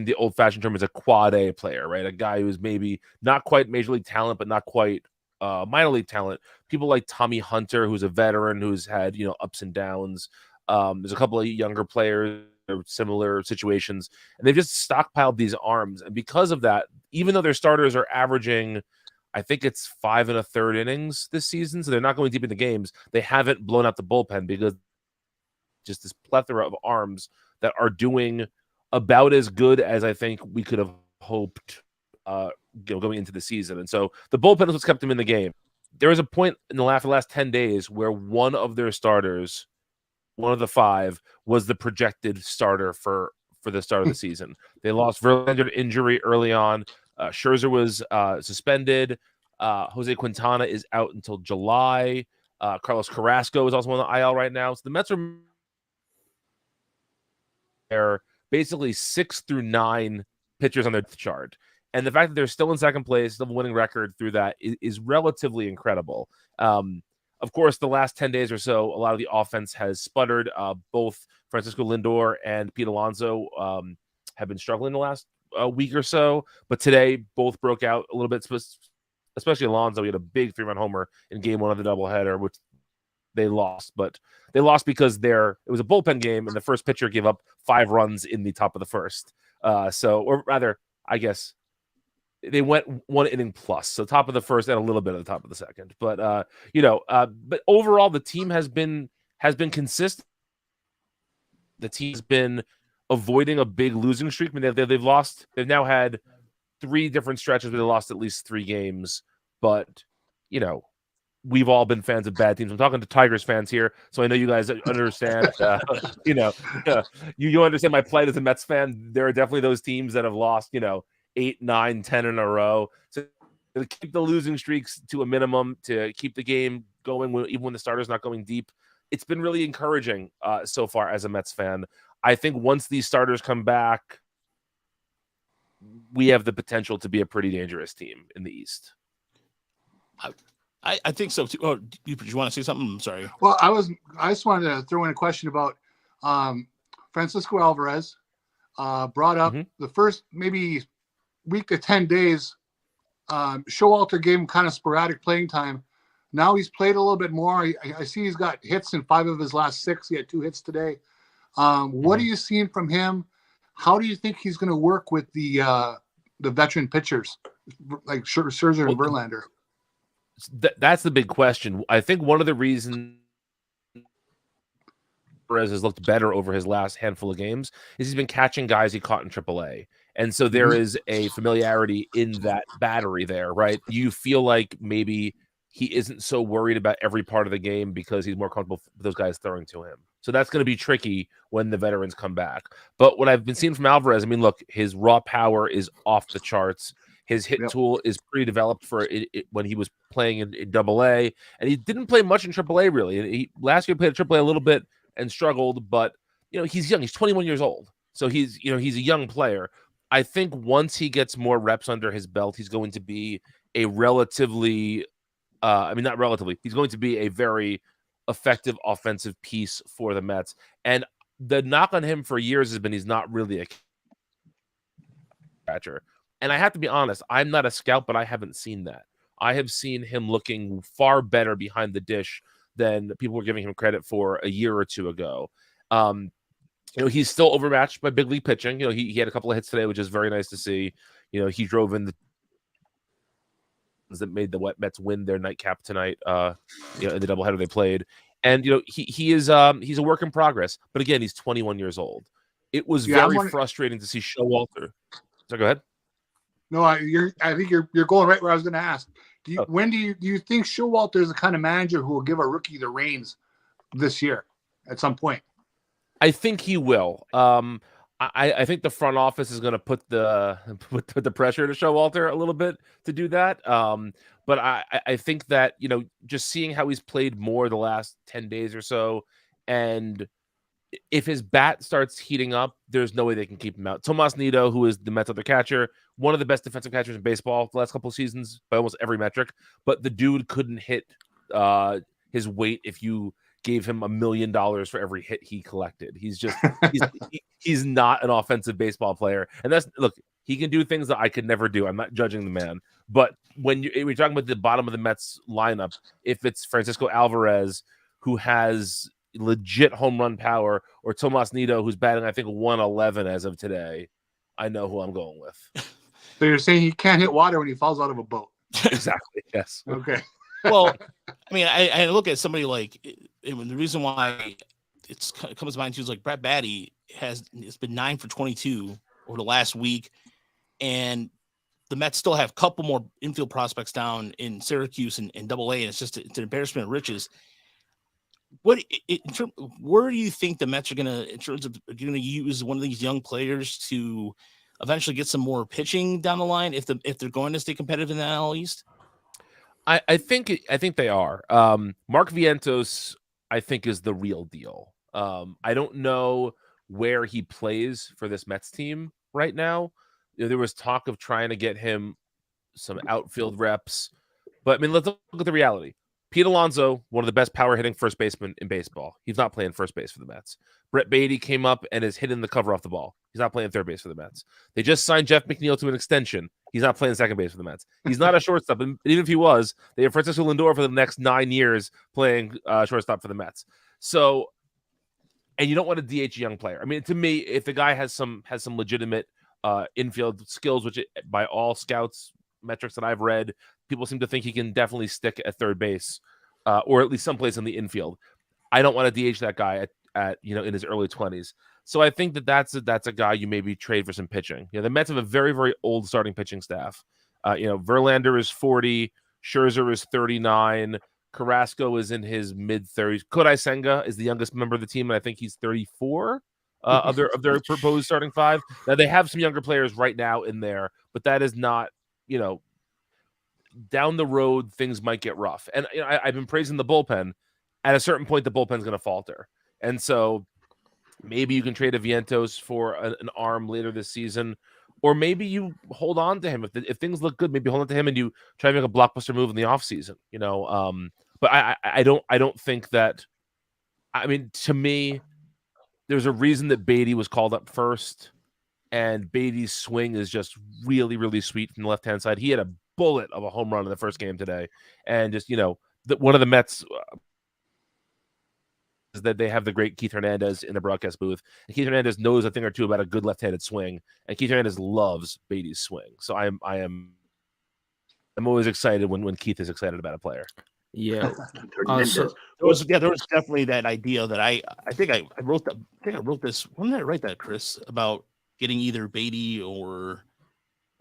the old-fashioned term is a quad A player, right? A guy who's maybe not quite major league talent, but not quite minor league talent. People like Tommy Hunter, who's a veteran, who's had, ups and downs. There's a couple of younger players, similar situations, and they've just stockpiled these arms. And because of that, even though their starters are averaging, I think it's 5 1/3 innings this season, so they're not going deep into games, they haven't blown out the bullpen because just this plethora of arms that are doing about as good as I think we could have hoped going into the season. And so the bullpen is what's kept them in the game. There was a point in the last 10 days where one of their starters, one of the 5, was the projected starter for the start of the season. They lost Verlander to injury early on. Scherzer was suspended. Jose Quintana is out until July. Carlos Carrasco is also on the IL right now. So the Mets are basically 6 through 9 pitchers on their chart. And the fact that they're still in second place, still winning record through that is relatively incredible. Of course, the last 10 days or so, a lot of the offense has sputtered. Both Francisco Lindor and Pete Alonso have been struggling the last week or so. But today, both broke out a little bit, especially Alonso. He had a big 3-run homer in game 1 of the doubleheader, which they lost, but they lost because it was a bullpen game, and the first pitcher gave up 5 runs in the top of the first. Or rather, I guess they went 1 inning plus, so top of the first and a little bit of the top of the second. But but overall, the team has been consistent. The team's been avoiding a big losing streak. I mean, they've lost. They've now had 3 different stretches where they lost at least 3 games. But we've all been fans of bad teams. I'm talking to Tigers fans here, so I know you guys understand. You understand my plight as a Mets fan. There are definitely those teams that have lost, 8, 9, 10 in a row. So to keep the losing streaks to a minimum, to keep the game going, even when the starter's not going deep, it's been really encouraging so far as a Mets fan. I think once these starters come back, we have the potential to be a pretty dangerous team in the East. I think so too. Oh, do you want to say something? I'm sorry. Well, I just wanted to throw in a question about Francisco Alvarez. Brought up the first maybe week to 10 days. Showalter gave him kind of sporadic playing time. Now he's played a little bit more. I see he's got hits in 5 of his last 6. He had 2 hits today. What are you seeing from him? How do you think he's going to work with the veteran pitchers like Scherzer and Verlander? That's the big question. I think one of the reasons Perez has looked better over his last handful of games is he's been catching guys he caught in AAA. And so there is a familiarity in that battery there, right? You feel like maybe he isn't so worried about every part of the game because he's more comfortable with those guys throwing to him. So that's going to be tricky when the veterans come back. But what I've been seeing from Alvarez, I mean, look, his raw power is off the charts. His hit tool is pretty developed for it when he was playing in AA, and he didn't play much in AAA really. Last year played at AAA a little bit and struggled, but he's young. He's 21 years old, so he's a young player. I think once he gets more reps under his belt, he's going to be a relatively, not relatively, he's going to be a very effective offensive piece for the Mets. And the knock on him for years has been he's not really a catcher. And I have to be honest, I'm not a scout, but I haven't seen that. I have seen him looking far better behind the dish than people were giving him credit for a year or 2 ago. He's still overmatched by big league pitching. He had a couple of hits today, which is very nice to see. He drove in the that made the Mets win their nightcap tonight. In the doubleheader they played, and he's a work in progress. But again, he's 21 years old. It was very frustrating to see Showalter. So go ahead. No, I think you're going right where I was going to ask. When do you think Showalter is the kind of manager who will give a rookie the reins this year at some point? I think he will. I think the front office is going to put the pressure to Showalter a little bit to do that. But I think that just seeing how he's played more the last 10 days or so, and if his bat starts heating up, there's no way they can keep him out. Tomas Nido, who is the Mets' other catcher, one of the best defensive catchers in baseball the last couple of seasons by almost every metric, but the dude couldn't hit his weight if you gave him $1 million for every hit he collected. He's not an offensive baseball player. And he can do things that I could never do. I'm not judging the man. But when we're talking about the bottom of the Mets lineup, if it's Francisco Alvarez, who has legit home run power, or Tomas Nido, who's batting, I think, 111 as of today, I know who I'm going with. So you're saying he can't hit water when he falls out of a boat? Exactly. Yes. Okay. Well, I mean, I look at somebody like the reason why it comes to mind too is like Brett Baty it's been 9 for 22 over the last week, and the Mets still have a couple more infield prospects down in Syracuse and AA, and it's an embarrassment of riches. Where do you think the Mets are gonna use one of these young players to eventually get some more pitching down the line if they're going to stay competitive in the NL East? I think they are. Mark Vientos, I think, is the real deal. I don't know where he plays for this Mets team right now. There was talk of trying to get him some outfield reps, but I mean, let's look at the reality. Pete Alonso, one of the best power hitting first basemen in baseball. He's not playing first base for the Mets. Brett Beatty came up and is hitting the cover off the ball. He's not playing third base for the Mets. They just signed Jeff McNeil to an extension. He's not playing second base for the Mets. He's not a shortstop. And even if he was, they have Francisco Lindor for the next 9 years playing shortstop for the Mets. So, and you don't want to DH a young player. I mean, to me, if the guy has some legitimate infield skills, which by all scouts metrics that I've read, people seem to think he can definitely stick at third base, or at least someplace in the infield. I don't want to DH that guy at in his early 20s. So I think that's a guy you maybe trade for some pitching. The Mets have a very, very old starting pitching staff. Verlander is 40, Scherzer is 39, Carrasco is in his mid 30s. Kodai Senga is the youngest member of the team, and I think he's 34 of their proposed starting five. Now they have some younger players right now in there, but that is not down the road things might get rough. And I've been praising the bullpen. At a certain point, the bullpen's going to falter, and so maybe you can trade a Vientos for an arm later this season, or maybe you hold on to him if things look good. Maybe hold on to him and you try to make a blockbuster move in the offseason. But I don't think that. I mean, to me, there's a reason that Beatty was called up first, and Beatty's swing is just really, really sweet from the left-hand side. He had a bullet of a home run in the first game today, and just one of the Mets. Is that they have the great Keith Hernandez in the broadcast booth, and Keith Hernandez knows a thing or two about a good left-handed swing, and Keith Hernandez loves Beatty's swing. So I'm always excited when Keith is excited about a player. Yeah. There was definitely that idea that I think I wrote that. I think I wrote this. When did I write that, Chris? About getting either Beatty or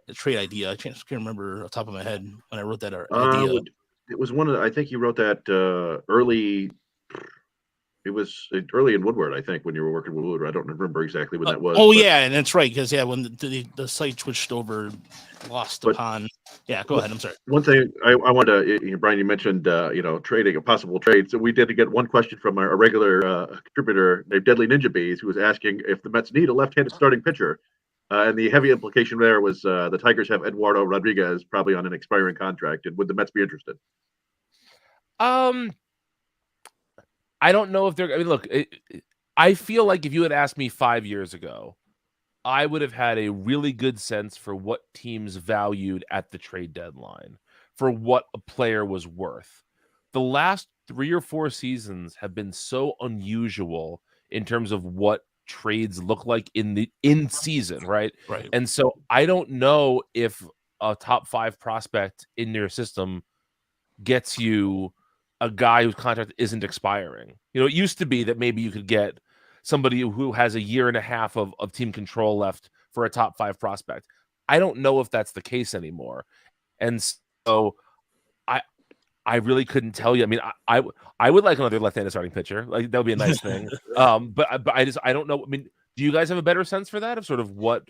a trade idea. I can't remember off the top of my head when I wrote that idea. It was I think you wrote that early. It was early in Woodward, I think, when you were working with Woodward. I don't remember exactly when that was. Yeah, and that's right, because when the site switched over, lost upon. Yeah, go ahead. I'm sorry. One thing I wanted to, Brian, you mentioned trading, a possible trade. So we did get one question from a regular contributor named Deadly Ninja Bees, who was asking if the Mets need a left-handed starting pitcher, and the heavy implication there was the Tigers have Eduardo Rodriguez probably on an expiring contract, and would the Mets be interested? I don't know if they're. I mean, look, I feel like if you had asked me 5 years ago, I would have had a really good sense for what teams valued at the trade deadline, for what a player was worth. The last 3 or 4 seasons have been so unusual in terms of what trades look like in season, right? Right. And so I don't know if a top 5 prospect in your system gets you a guy whose contract isn't expiring. It used to be that maybe you could get somebody who has a year and a half of team control left for a top 5 prospect. I don't know if that's the case anymore. And so I really couldn't tell you. I mean, I would like another left-handed starting pitcher. Like, that would be a nice thing. But I don't know. I mean, do you guys have a better sense for that, of sort of what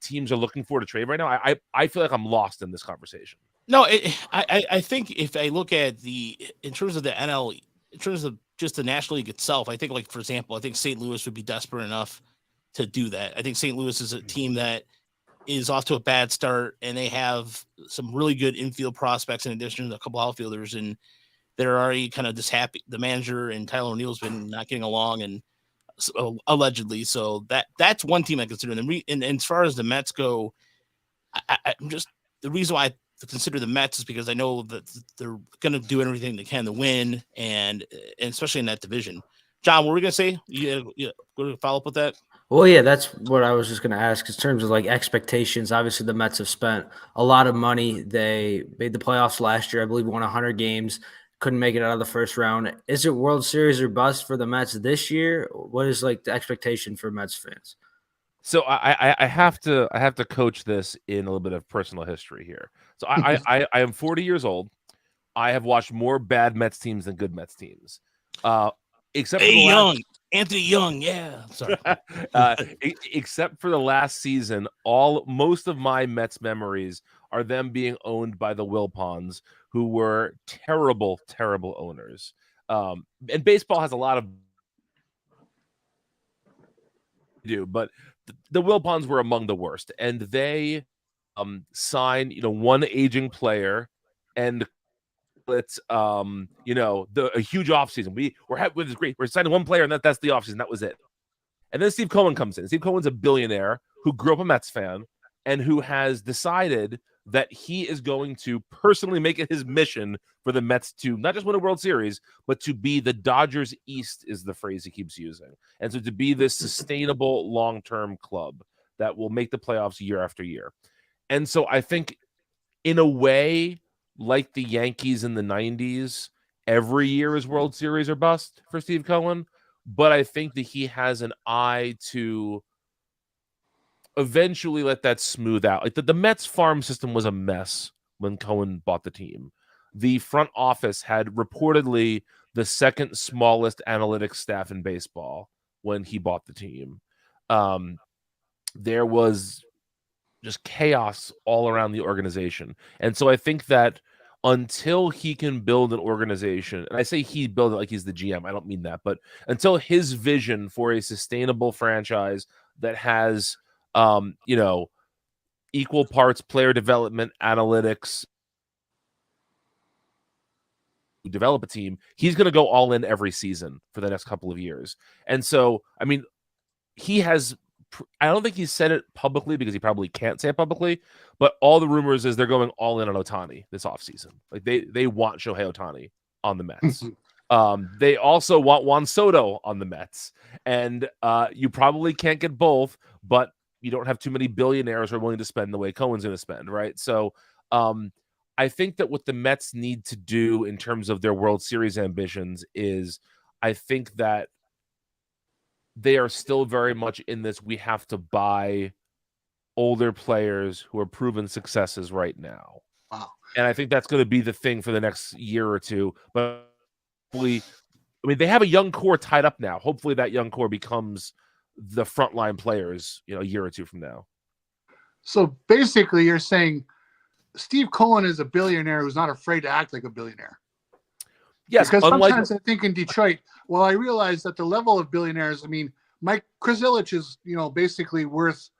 teams are looking for to trade right now? I feel like I'm lost in this conversation. No, I think if I look at in terms of the NL, in terms of just the National League itself, I think, like, for example, I think St. Louis would be desperate enough to do that. I think St. Louis is a team that is off to a bad start, and they have some really good infield prospects in addition to a couple outfielders, and they're already kind of just happy. The manager and Tyler O'Neill's been not getting along, and allegedly, so that's one team I consider. And as far as the Mets go, I'm just, the reason why I consider the Mets is because I know that they're going to do everything they can to win, and especially in that division. John, what were we going to say? You going to follow up with that? Well, yeah, that's what I was just going to ask. In terms of, like, expectations, obviously the Mets have spent a lot of money. They made the playoffs last year. I believe won 100 games. Couldn't make it out of the first round. Is it World Series or bust for the Mets this year? What is, like, the expectation for Mets fans? So I have to coach this in a little bit of personal history here. So I am 40 years old. I have watched more bad Mets teams than good Mets teams. Except for Anthony Young, yeah. Sorry. Except for the last season, most of my Mets memories are them being owned by the Wilpons, who were terrible, terrible owners. And baseball has a lot of but the Wilpons were among the worst, and they signed one aging player and it's a huge offseason. We're great. We're signing one player, and that's the offseason. That was it. And then Steve Cohen comes in. Steve Cohen's a billionaire who grew up a Mets fan and who has decided that he is going to personally make it his mission for the Mets to not just win a World Series, but to be the Dodgers East is the phrase he keeps using. And so to be this sustainable long-term club that will make the playoffs year after year. And so I think in a way, like the Yankees in the 90s, every year is World Series or bust for Steve Cohen. But I think that he has an eye to eventually let that smooth out. Like the Mets farm system was a mess when Cohen bought the team. The front office had reportedly the second smallest analytics staff in baseball when he bought the team. There was just chaos all around the organization. And so I think that until he can build an organization, and I say he build it like he's the GM, I don't mean that, but until his vision for a sustainable franchise that has equal parts player development, analytics, develop a team, he's going to go all in every season for the next couple of years. And so, I mean, I don't think he's said it publicly because he probably can't say it publicly, but all the rumors is they're going all in on Ohtani this offseason. Like they want Shohei Ohtani on the Mets. They also want Juan Soto on the Mets. And you probably can't get both, but you don't have too many billionaires who are willing to spend the way Cohen's going to spend, right? So I think that what the Mets need to do in terms of their World Series ambitions is I think that they are still very much in this, we have to buy older players who are proven successes right now. Wow. And I think that's going to be the thing for the next year or two. But hopefully, I mean, they have a young core tied up now. Hopefully that young core becomes the frontline players, a year or two from now. So basically you're saying Steve Cohen is a billionaire who's not afraid to act like a billionaire. Yes, because sometimes I think in Detroit, well, I realize that the level of billionaires, I mean, Mike Krasilich is, basically worth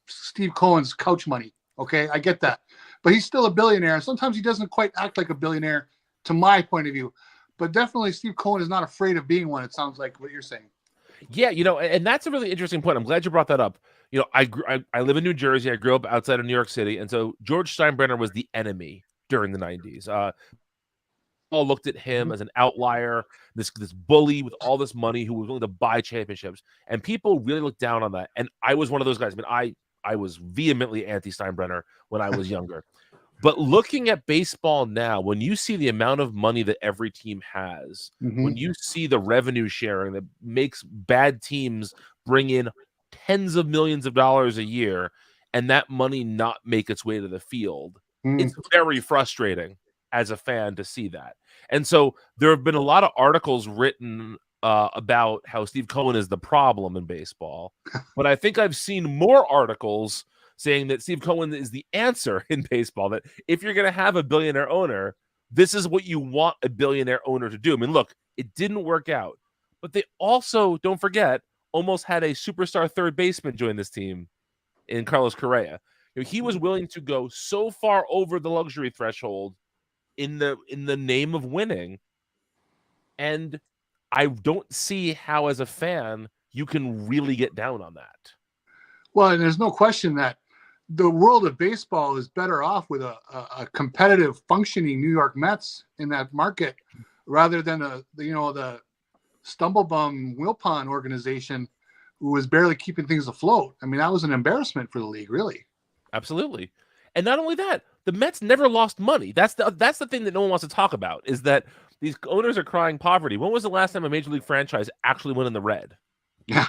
Steve Cohen's couch money. Okay, I get that. But he's still a billionaire. And sometimes he doesn't quite act like a billionaire to my point of view. But definitely Steve Cohen is not afraid of being one, it sounds like what you're saying. Yeah, and that's a really interesting point. I'm glad you brought that up. I live in New Jersey. I grew up outside of New York City. And so George Steinbrenner was the enemy during the 90s. All looked at him as an outlier, this bully with all this money who was willing to buy championships. And people really looked down on that. And I was one of those guys. I mean, I was vehemently anti-Steinbrenner when I was younger. But looking at baseball now, when you see the amount of money that every team has, when you see the revenue sharing that makes bad teams bring in tens of millions of dollars a year and that money not make its way to the field, it's very frustrating as a fan to see that. And so there have been a lot of articles written about how Steve Cohen is the problem in baseball. But I think I've seen more articles saying that Steve Cohen is the answer in baseball, that if you're going to have a billionaire owner, this is what you want a billionaire owner to do. I mean, look, it didn't work out. But they also, don't forget, almost had a superstar third baseman join this team in Carlos Correa. He was willing to go so far over the luxury threshold in the name of winning, and I don't see how as a fan you can really get down on that. Well, and there's no question that the world of baseball is better off with a competitive functioning New York Mets in that market rather than the stumblebum Wilpon organization who was barely keeping things afloat. I mean, that was an embarrassment for the league, really. Absolutely. And not only that, the Mets never lost money. That's the thing that no one wants to talk about, is that these owners are crying poverty. When was the last time a major league franchise actually went in the red? Yeah,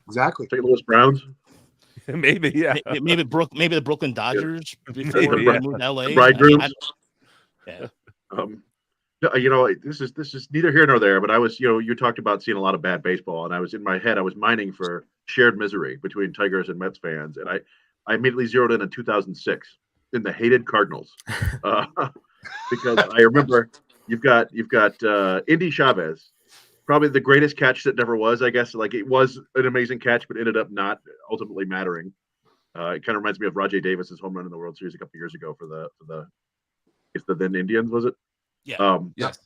exactly. St. Louis Browns. Maybe, yeah. Maybe the Brooklyn Dodgers before Maybe, they yeah. moved to LA. The bridegrooms. Yeah. This is neither here nor there, but I was, you talked about seeing a lot of bad baseball, and I was in my head, I was mining for shared misery between Tigers and Mets fans, and I immediately zeroed in 2006 in the hated Cardinals, because I remember you've got Indy Chavez, probably the greatest catch that never was, I guess. Like, it was an amazing catch, but ended up not ultimately mattering. It kind of reminds me of Rajay Davis's home run in the World Series a couple years ago for the it's the then Indians, was it? Yeah. Yes.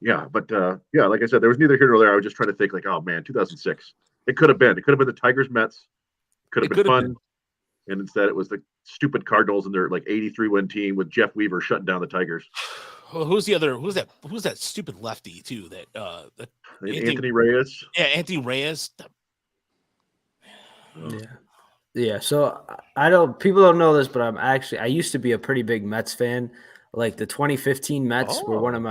Yeah, but yeah, like I said, there was neither here nor there. I was just trying to think like, oh man, 2006. It could have been. It could have been the Tigers Mets. Could have It been could have fun. And instead it was the stupid Cardinals and their like 83 win team with Jeff Weaver shutting down the Tigers. Well, who's that stupid lefty too? That Anthony Reyes. Yeah, Anthony Reyes. Yeah. So people don't know this, but I used to be a pretty big Mets fan. Like the 2015 Mets were one of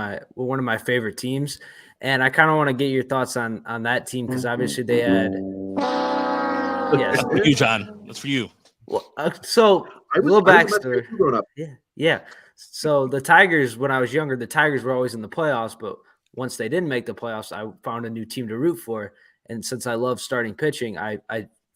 my favorite teams. And I kind of want to get your thoughts on that team because obviously they had. Yes, That's for you, John. That's for you. Well, so a little backstory. Growing up. Yeah. So the Tigers, when I was younger, the Tigers were always in the playoffs. But once they didn't make the playoffs, I found a new team to root for. And since I love starting pitching, I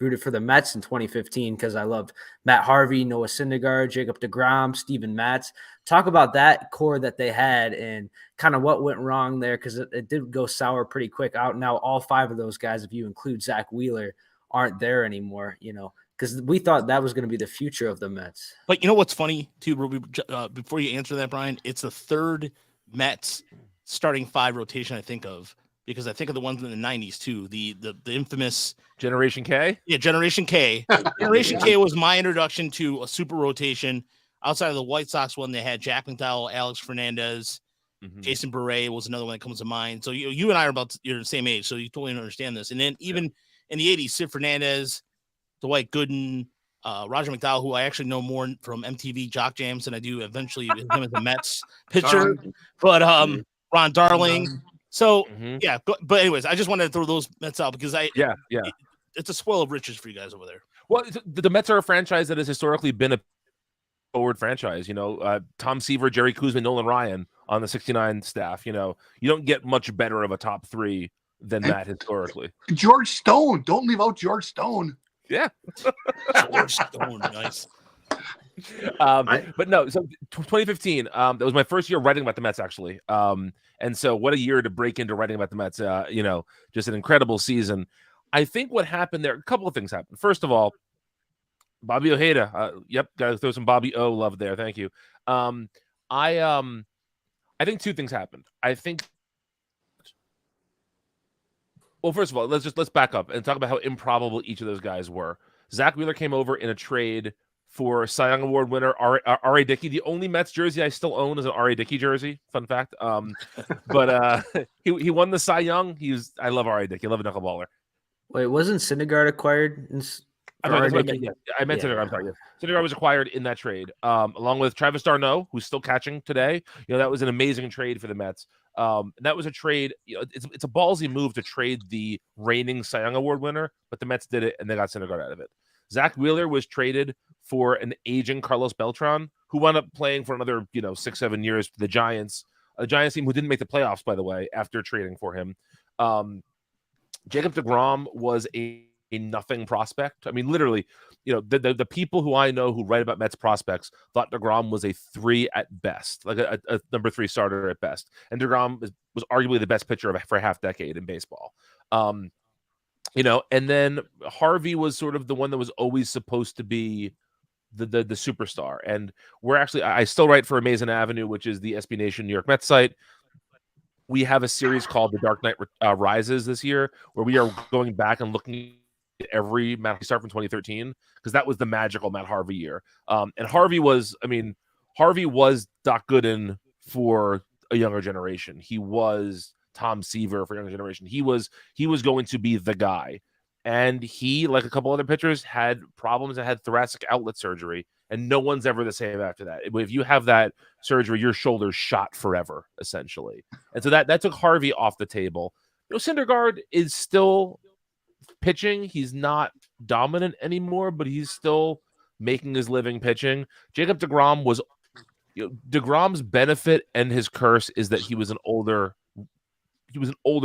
rooted for the Mets in 2015 because I loved Matt Harvey, Noah Syndergaard, Jacob deGrom, Steven Matz. Talk about that core that they had and kind of what went wrong there because it did go sour pretty quick. Out now, all five of those guys, if you include Zach Wheeler, aren't there anymore, because we thought that was going to be the future of the Mets. But you know what's funny too, before you answer that, Brian, it's the third Mets starting five rotation I think of, because I think of the ones in the 90s too, the infamous Generation K. Yeah, Generation K. Generation K was my introduction to a super rotation. Outside of the White Sox one, they had Jack McDowell, Alex Fernandez, Jason Beret was another one that comes to mind. So you and I are you're the same age, so you totally understand this. And then even in the 80s, Sid Fernandez, Dwight Gooden, Roger McDowell, who I actually know more from MTV Jock Jams than I do eventually him as a Mets pitcher. But Ron Darling. So yeah, but anyways, I just wanted to throw those Mets out because it's a spoil of riches for you guys over there. Well, the Mets are a franchise that has historically been a forward franchise. Tom Seaver, Jerry Kuzma, Nolan Ryan on the 69 staff. You don't get much better of a top three than that historically. George Stone. Don't leave out George Stone. Yeah. George Stone, nice. But no, so 2015, that was my first year writing about the Mets, actually. And so what a year to break into writing about the Mets. Just an incredible season. I think what happened there, a couple of things happened. First of all, Bobby Ojeda. Got to throw some Bobby O love there. Thank you. I think two things happened. Well, first of all, let's back up and talk about how improbable each of those guys were. Zach Wheeler came over in a trade for Cy Young Award winner R.A. Dickey. The only Mets jersey I still own is an R.A. Dickey jersey. Fun fact. But he won the Cy Young. I love R.A. Dickey. I love a knuckleballer. Wait, wasn't Syndergaard acquired? I meant Syndergaard. I'm sorry. Syndergaard was acquired in that trade, along with Travis d'Arnaud, who's still catching today. That was an amazing trade for the Mets. That was a trade. It's a ballsy move to trade the reigning Cy Young Award winner, but the Mets did it and they got Syndergaard out of it. Zach Wheeler was traded for an aging Carlos Beltran, who wound up playing for another 6-7 years for the Giants, a Giants team who didn't make the playoffs, by the way, after trading for him. Jacob deGrom was a nothing prospect. I mean, literally, the people who I know who write about Mets prospects thought deGrom was a 3 at best, like a number 3 starter at best. And deGrom was arguably the best pitcher for a half decade in baseball. And then Harvey was sort of the one that was always supposed to be the superstar. And I still write for Amazing Avenue, which is the SB Nation New York Mets site. We have a series called The Dark Knight Rises this year, where we are going back and looking at every Matt start from 2013, because that was the magical Matt Harvey year. And Harvey was Doc Gooden for a younger generation. He was Tom Seaver for a younger generation. He was going to be the guy. And he, like a couple other pitchers, had problems and had thoracic outlet surgery. And no one's ever the same after that. If you have that surgery, your shoulder's shot forever, essentially. And so that took Harvey off the table. Syndergaard is still pitching. He's not dominant anymore, but he's still making his living pitching. Jacob deGrom was deGrom's benefit and his curse is that he was an older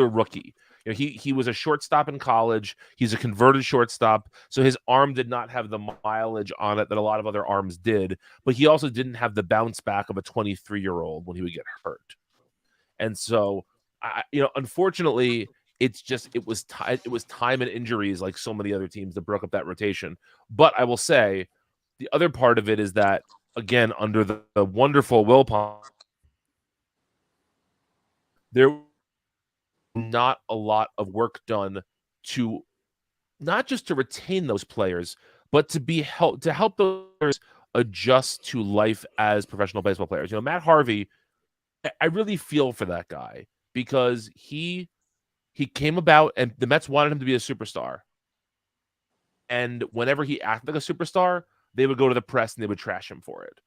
rookie. He was a shortstop in college. He's a converted shortstop, so his arm did not have the mileage on it that a lot of other arms did, but he also didn't have the bounce back of a 23-year-old when he would get hurt. And so, unfortunately, it was time and injuries, like so many other teams, that broke up that rotation. But I will say, the other part of it is that again under the wonderful Wilpon, there not a lot of work done to not just to retain those players, but to help those players adjust to life as professional baseball players. Matt Harvey, I really feel for that guy because he came about and the Mets wanted him to be a superstar. And whenever he acted like a superstar, they would go to the press and they would trash him for it.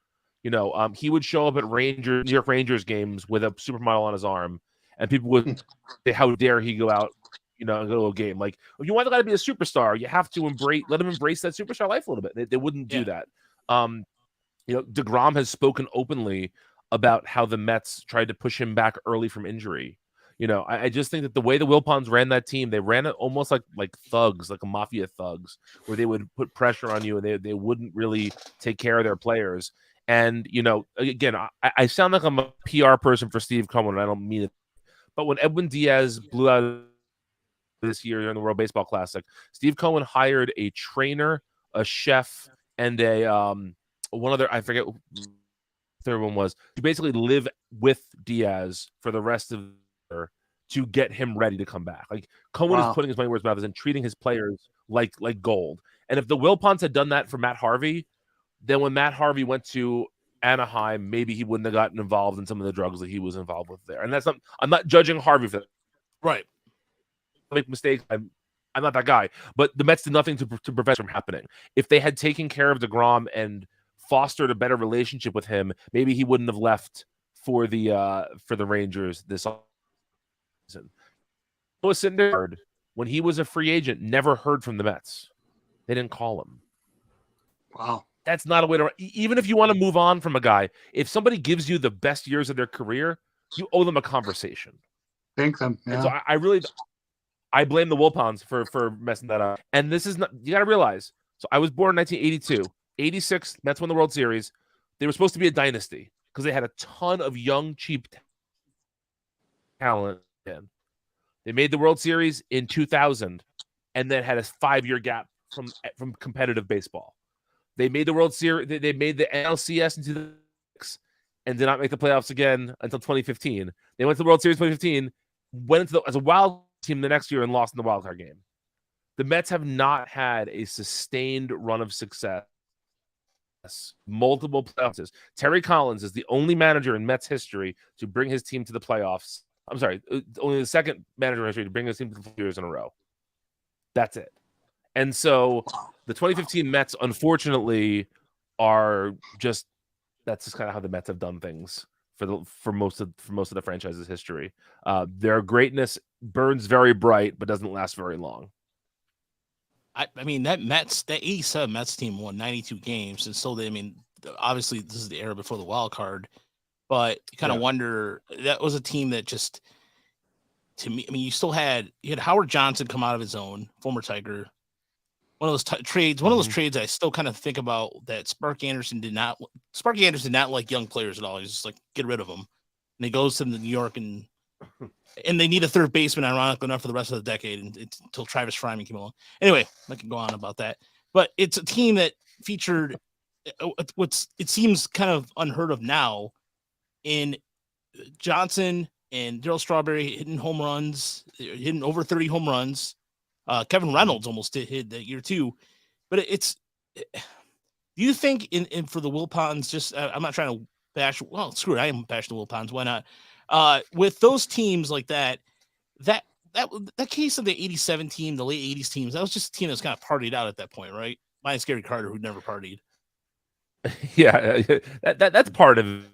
He would show up at New York Rangers games with a supermodel on his arm, and people would say, "How dare he go out, and go to a game?" Like, if you want the guy to be a superstar, you have to let him embrace that superstar life a little bit. They wouldn't do that. DeGrom has spoken openly about how the Mets tried to push him back early from injury. I just think that the way the Wilpons ran that team, they ran it almost like thugs, like a mafia thugs, where they would put pressure on you and they wouldn't really take care of their players. And, again, I sound like I'm a PR person for Steve Cohen, and I don't mean it. But when Edwin Diaz blew out this year in the World Baseball Classic, Steve Cohen hired a trainer, a chef, and one other, I forget what the third one was, to basically live with Diaz for the rest of the year to get him ready to come back. Like, Cohen is putting his money where his mouth is and treating his players like gold. And if the Wilpons had done that for Matt Harvey, then when Matt Harvey went to Anaheim, maybe he wouldn't have gotten involved in some of the drugs that he was involved with there. And I'm not judging Harvey for that. Right. Make mistakes. I'm not that guy. But the Mets did nothing to prevent from happening. If they had taken care of DeGrom and fostered a better relationship with him, maybe he wouldn't have left for the Rangers this season. Noah Syndergaard, when he was a free agent, never heard from the Mets. They didn't call him. Wow. That's not a way to, even if you want to move on from a guy, if somebody gives you the best years of their career, you owe them a conversation. Thank them. Yeah. And so I blame the Wilpons for messing that up. And this is not, you got to realize, so I was born in 1982, 86, Mets won the World Series. They were supposed to be a dynasty because they had a ton of young, cheap talent. They made the World Series in 2000 and then had a 5-year gap from competitive baseball. They made the World Series. They made the NLCS in 2006 and did not make the playoffs again until 2015. They went to the World Series 2015, went into as a wild team the next year and lost in the wild card game. The Mets have not had a sustained run of success. Multiple playoffs. Terry Collins is the only manager in Mets history to bring his team to the playoffs. I'm sorry, only the second manager in history to bring his team to the 4 years in a row. That's it. And so the 2015 Mets, unfortunately, are just that's just kind of how the Mets have done things for most of the franchise's history. Their greatness burns very bright, but doesn't last very long. I mean that 87 Mets team won 92 games, and so obviously this is the era before the wild card, but you kind of wonder, that was a team that just, to me, you had Howard Johnson come out of his own, former Tiger. One of those trades I still kind of think about, that Sparky Anderson did not like young players at all. He's just like, get rid of them. And he goes to New York and they need a third baseman, ironically enough, for the rest of the decade until Travis Fryman came along. Anyway, I can go on about that. But it's a team that featured it seems kind of unheard of now in Johnson and Darryl Strawberry hitting home runs, hitting over 30 home runs. Kevin Reynolds almost hit that year too. But do you think in for the Wilpons, just I'm not trying to bash, well, screw it, I am bashing the Wilpons, why not? With those teams like that case of the 87 team, the late 80s teams, that was just a team that was kind of partied out at that point, right? Minus Gary Carter, who never partied. Yeah, that's part of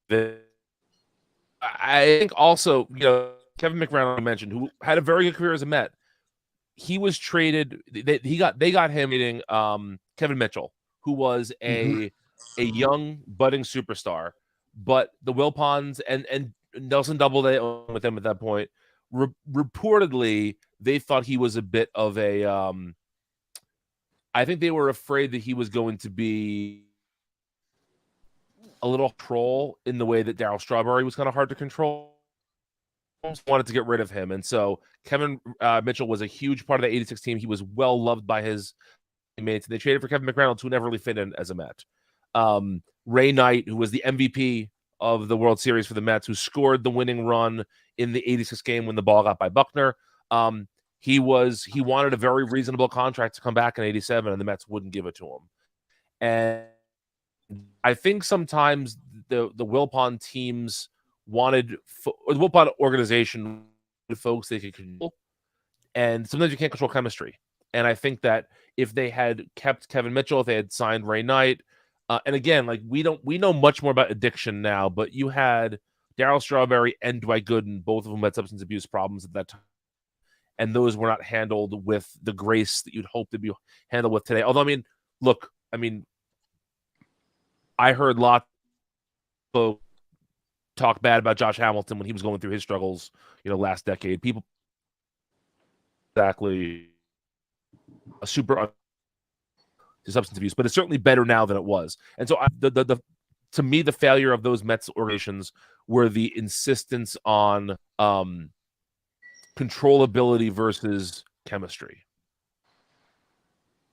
it. I think also, Kevin McReynolds mentioned, who had a very good career as a Met. He was traded. They got him meeting Kevin Mitchell, who was a young budding superstar. But the Wilpons and Nelson Doubleday with them at that point, reportedly, they thought he was a bit of a. I think they were afraid that he was going to be a little troll in the way that Darryl Strawberry was kind of hard to control. Wanted to get rid of him, and so Kevin Mitchell was a huge part of the 86 team. He was well loved by his teammates. They traded for Kevin McReynolds, who never really fit in as a Met. Ray Knight, who was the MVP of the World Series for the Mets, who scored the winning run in the 86 game when the ball got by Buckner. He wanted a very reasonable contract to come back in 87, and the Mets wouldn't give it to him. And I think sometimes the Wilpon teams wanted, or the Wilpon organization, folks they could control, and sometimes you can't control chemistry. And I think that if they had kept Kevin Mitchell, if they had signed Ray Knight, and again, like we know much more about addiction now, but you had Darryl Strawberry and Dwight Gooden, both of them had substance abuse problems at that time. And those were not handled with the grace that you'd hope to be handled with today. Although, I heard lots of folks talk bad about Josh Hamilton when he was going through his struggles, last decade. People exactly a super substance abuse, but it's certainly better now than it was. And so, to me, the failure of those Mets organizations were the insistence on controllability versus chemistry.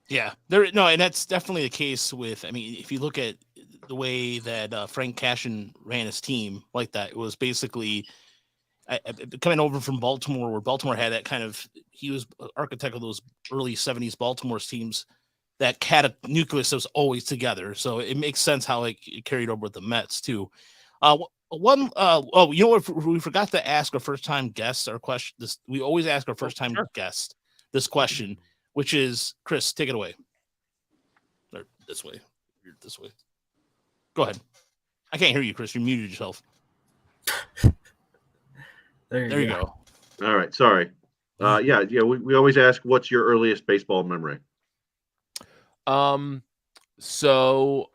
Yeah, and that's definitely the case with. If you look at the way that Frank Cashin ran his team like that, it was basically coming over from Baltimore, where Baltimore had that kind of. He was architect of those early '70s Baltimore teams that had a nucleus that was always together. So it makes sense how it carried over with the Mets too. We forgot to ask our first time guests our question. We always ask our first time guest this question, which is Chris, take it away. Or this way. You're this way. Go ahead. I can't hear you, Chris. You muted yourself. There you go. All right. Sorry. We always ask, what's your earliest baseball memory? So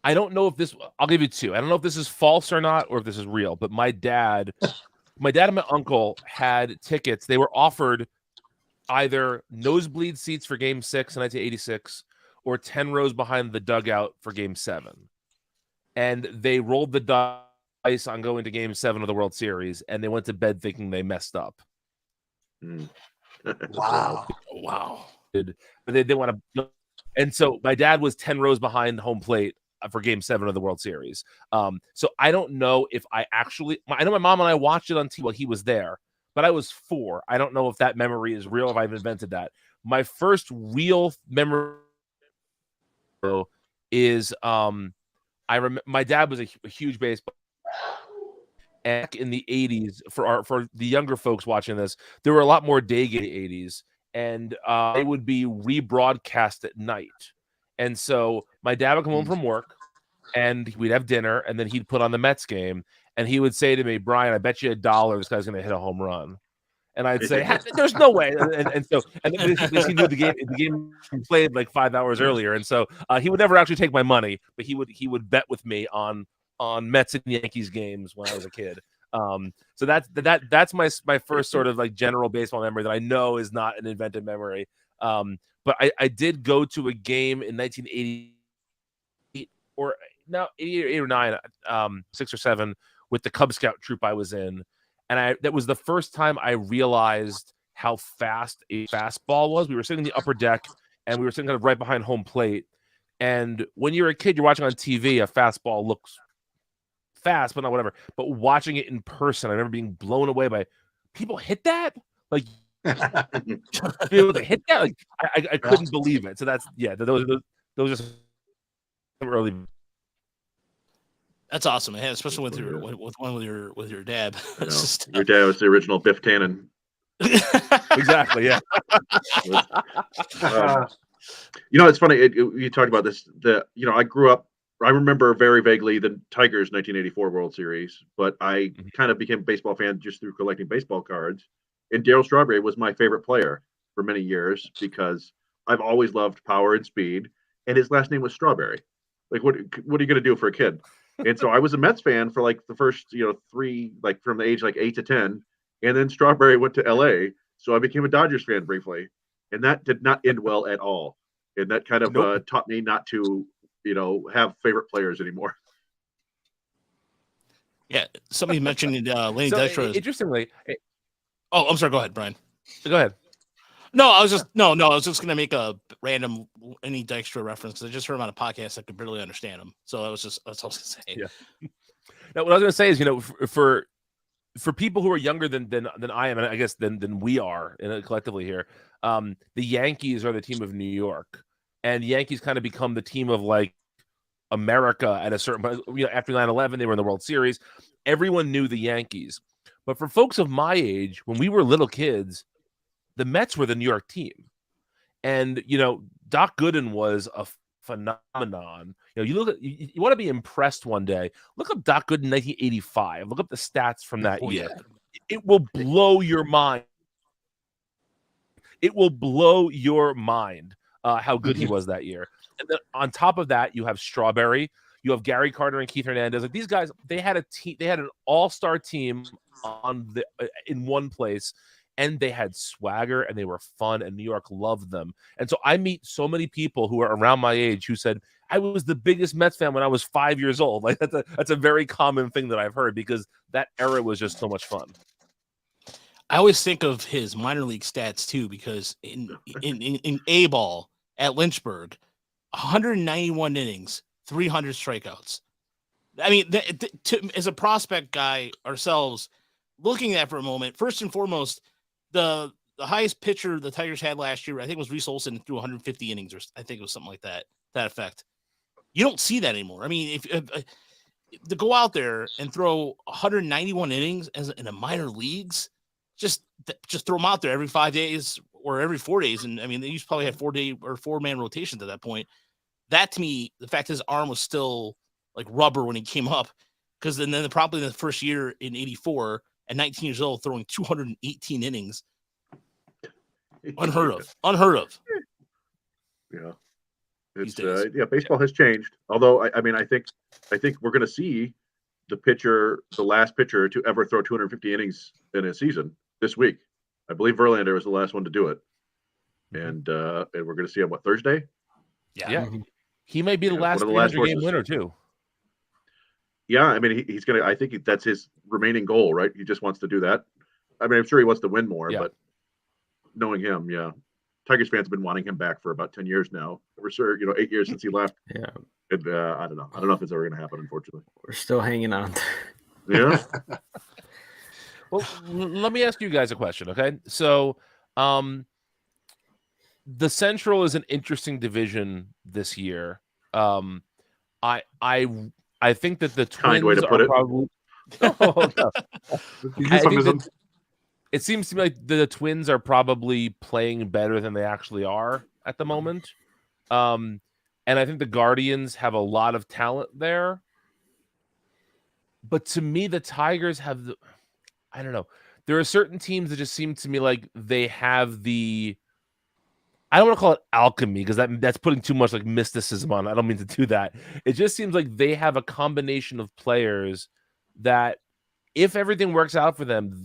I don't know if this, I'll give you two. I don't know if this is false or not, or if this is real, but my dad and my uncle had tickets. They were offered either nosebleed seats for Game 6 in 1986 or 10 rows behind the dugout for Game 7. And they rolled the dice on going to Game 7 of the World Series, and they went to bed thinking they messed up. Wow. But they didn't want to. And so my dad was 10 rows behind home plate for Game 7 of the World Series. So I don't know if I know my mom and I watched it on TV while he was there, but I was 4. I don't know if that memory is real, if I've invented that. My first real memory is I remember my dad was a huge baseball. And back in the 80s, for the younger folks watching this, there were a lot more day game in the 80s, and they would be rebroadcast at night. And so my dad would come home from work, and we'd have dinner, and then he'd put on the Mets game, and he would say to me, "Brian, I bet you $1 this guy's going to hit a home run." And I'd say, "There's no way." And then he knew the game played like 5 hours earlier, and so he would never actually take my money, but he would bet with me on Mets and Yankees games when I was a kid. So that's my first sort of like general baseball memory that I know is not an invented memory. But I did go to a game in 1988 or 88 or 9, 6 or 7 with the Cub Scout troop I was in. And that was the first time I realized how fast a fastball was. We were sitting in the upper deck, and we were sitting kind of right behind home plate. And when you're a kid, you're watching on TV, a fastball looks fast, but not whatever. But watching it in person, I remember being blown away by people hit that? Like, be able to hit that? Like, I couldn't believe it. So that's, those are some early. That's awesome, man. Especially with your dad. Your dad was the original Biff Tannen. Exactly. Yeah. It's funny. You talked about this. I grew up. I remember very vaguely the Tigers 1984 World Series, but I kind of became a baseball fan just through collecting baseball cards. And Darryl Strawberry was my favorite player for many years because I've always loved power and speed, and his last name was Strawberry. Like, what are you going to do for a kid? And so I was a Mets fan for like the first, 3, like from the age like 8 to 10, and then Strawberry went to LA, so I became a Dodgers fan briefly, and that did not end well at all. And that kind of taught me not to, have favorite players anymore. Yeah, somebody mentioned Lenny So Dykstra. Interestingly, I'm sorry. Go ahead, Brian. Go ahead. No, I was just gonna make a random any Dykstra reference. I just heard him on a podcast. I could barely understand him, so that's all I was gonna say. Yeah. Now, what I was gonna say is, for people who are younger than I am, and I guess than we are collectively here, the Yankees are the team of New York, and the Yankees kind of become the team of like America at a certain point. After 9/11, they were in the World Series. Everyone knew the Yankees, but for folks of my age, when we were little kids, the Mets were the New York team. And, Doc Gooden was a phenomenon. You look at, you want to be impressed one day. Look up Doc Gooden 1985. Look up the stats from that year. Yeah. It will blow your mind. It will blow your mind how good he was that year. And then on top of that, you have Strawberry. You have Gary Carter and Keith Hernandez. Like, these guys, they had a team. They had an all-star team in one place. And they had swagger and they were fun, and New York loved them. And so I meet so many people who are around my age who said, I was the biggest Mets fan when I was 5 years old. Like, that's a very common thing that I've heard, because that era was just so much fun. I always think of his minor league stats too, because in A ball at Lynchburg, 191 innings, 300 strikeouts. I mean, as a prospect guy ourselves, looking at that for a moment, first and foremost, the highest pitcher the Tigers had last year, I think, was Reese Olson, threw 150 innings, or I think it was something like that effect. You don't see that anymore. I mean, if to go out there and throw 191 innings in a minor leagues, just throw them out there every 5 days or every 4 days. And I mean, they used to probably have 4-day or 4-man rotations at that point. That, to me, the fact his arm was still like rubber when he came up, because then probably in the first year in 84, at 19 years old, throwing 218 innings. Unheard of. Yeah. It's baseball has changed. Although I think we're going to see the last pitcher to ever throw 250 innings in a season this week. I believe Verlander was the last one to do it. And we're going to see him Thursday? Yeah. He may be the last 300-game winner too. Yeah, I mean, he's going to. I think that's his remaining goal, right? He just wants to do that. I mean, I'm sure he wants to win more, but knowing him, Tigers fans have been wanting him back for about 10 years now. We're sure, 8 years since he left. Yeah, and, I don't know. I don't know if it's ever going to happen, unfortunately. We're still hanging on. Yeah. Well, let me ask you guys a question, okay? So, the Central is an interesting division this year. I think that the Twins way to put are it. probably. It seems to me like the Twins are probably playing better than they actually are at the moment. And I think the Guardians have a lot of talent there. But to me, the Tigers have I don't know. There are certain teams that just seem to me like they have I don't want to call it alchemy, because that's putting too much like mysticism on it. I don't mean to do that. It just seems like they have a combination of players that, if everything works out for them,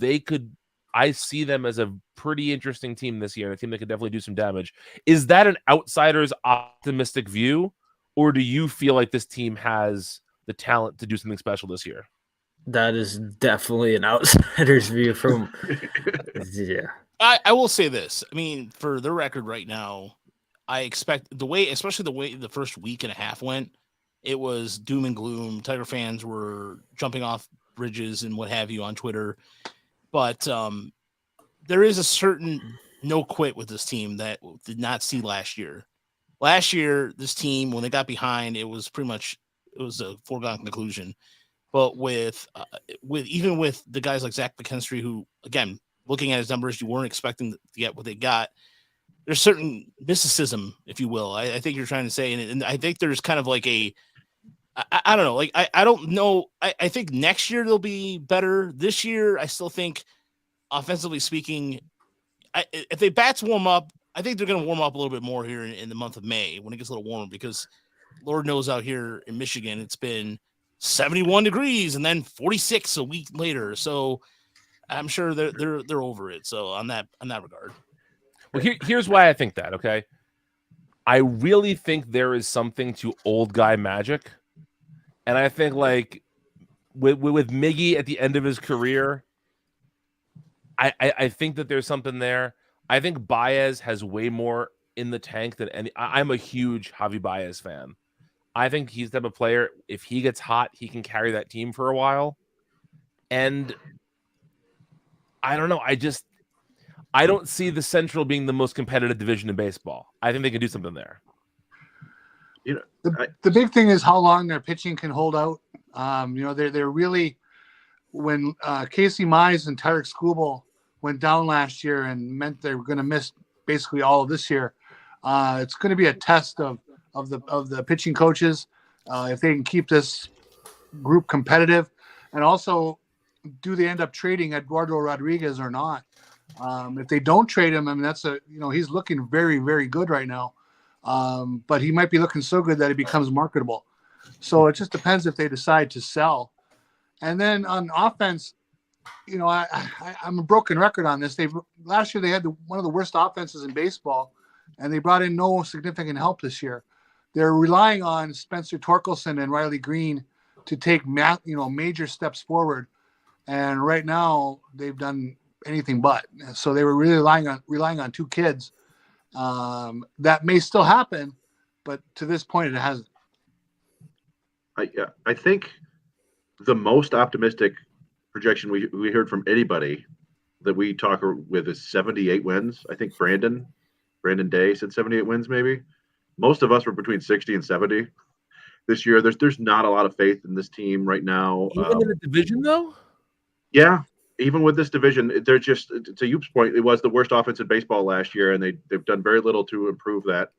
I see them as a pretty interesting team this year, and a team that could definitely do some damage. Is that an outsider's optimistic view, or do you feel like this team has the talent to do something special this year? That is definitely an outsider's view from yeah. I will say this. I mean, for the record right now, I expect especially the way the first week and a half went, it was doom and gloom. Tiger fans were jumping off bridges and what have you on Twitter. But there is a certain no quit with this team that did not see last year. Last year, this team, when they got behind, it was a foregone conclusion. But with even with the guys like Zach McKinstry, who, again, looking at his numbers, you weren't expecting to get what they got. There's certain mysticism, if you will. I think you're trying to say, and I think there's kind of like I don't know. Like, I don't know. I think next year they'll be better. This year, I still think, offensively speaking, if they bats warm up, I think they're going to warm up a little bit more here in the month of May when it gets a little warmer, because Lord knows out here in Michigan, it's been 71 degrees and then 46 a week later. So I'm sure they're over it. So on that regard. Well, here's why I think that. Okay, I really think there is something to old guy magic, and I think like with Miggy at the end of his career, I think that there's something there. I think Baez has way more in the tank than any. I'm a huge Javi Baez fan. I think he's the type of player, if he gets hot, he can carry that team for a while. And I don't know. I don't see the Central being the most competitive division in baseball. I think they can do something there. You know, The big thing is how long their pitching can hold out. They're really, when Casey Mize and Tarek Skubal went down last year and meant they were going to miss basically all of this year. It's going to be a test of the pitching coaches if they can keep this group competitive, and also do they end up trading Eduardo Rodriguez or not? If they don't trade him, I mean he's looking very, very good right now, but he might be looking so good that he becomes marketable. So it just depends if they decide to sell. And then on offense, I'm a broken record on this. Last year they had one of the worst offenses in baseball, and they brought in no significant help this year. They're relying on Spencer Torkelson and Riley Green to take major steps forward, and right now they've done anything but. So they were really relying on two kids. That may still happen, but to this point it hasn't. I think the most optimistic projection we heard from anybody that we talk with is 78 wins. I think Brandon Day said 78 wins maybe. Most of us were between 60 and 70 this year. There's not a lot of faith in this team right now. Even in the division, though? Yeah. Even with this division, they're just, to Youp's point, it was the worst offense in baseball last year, and they've done very little to improve that.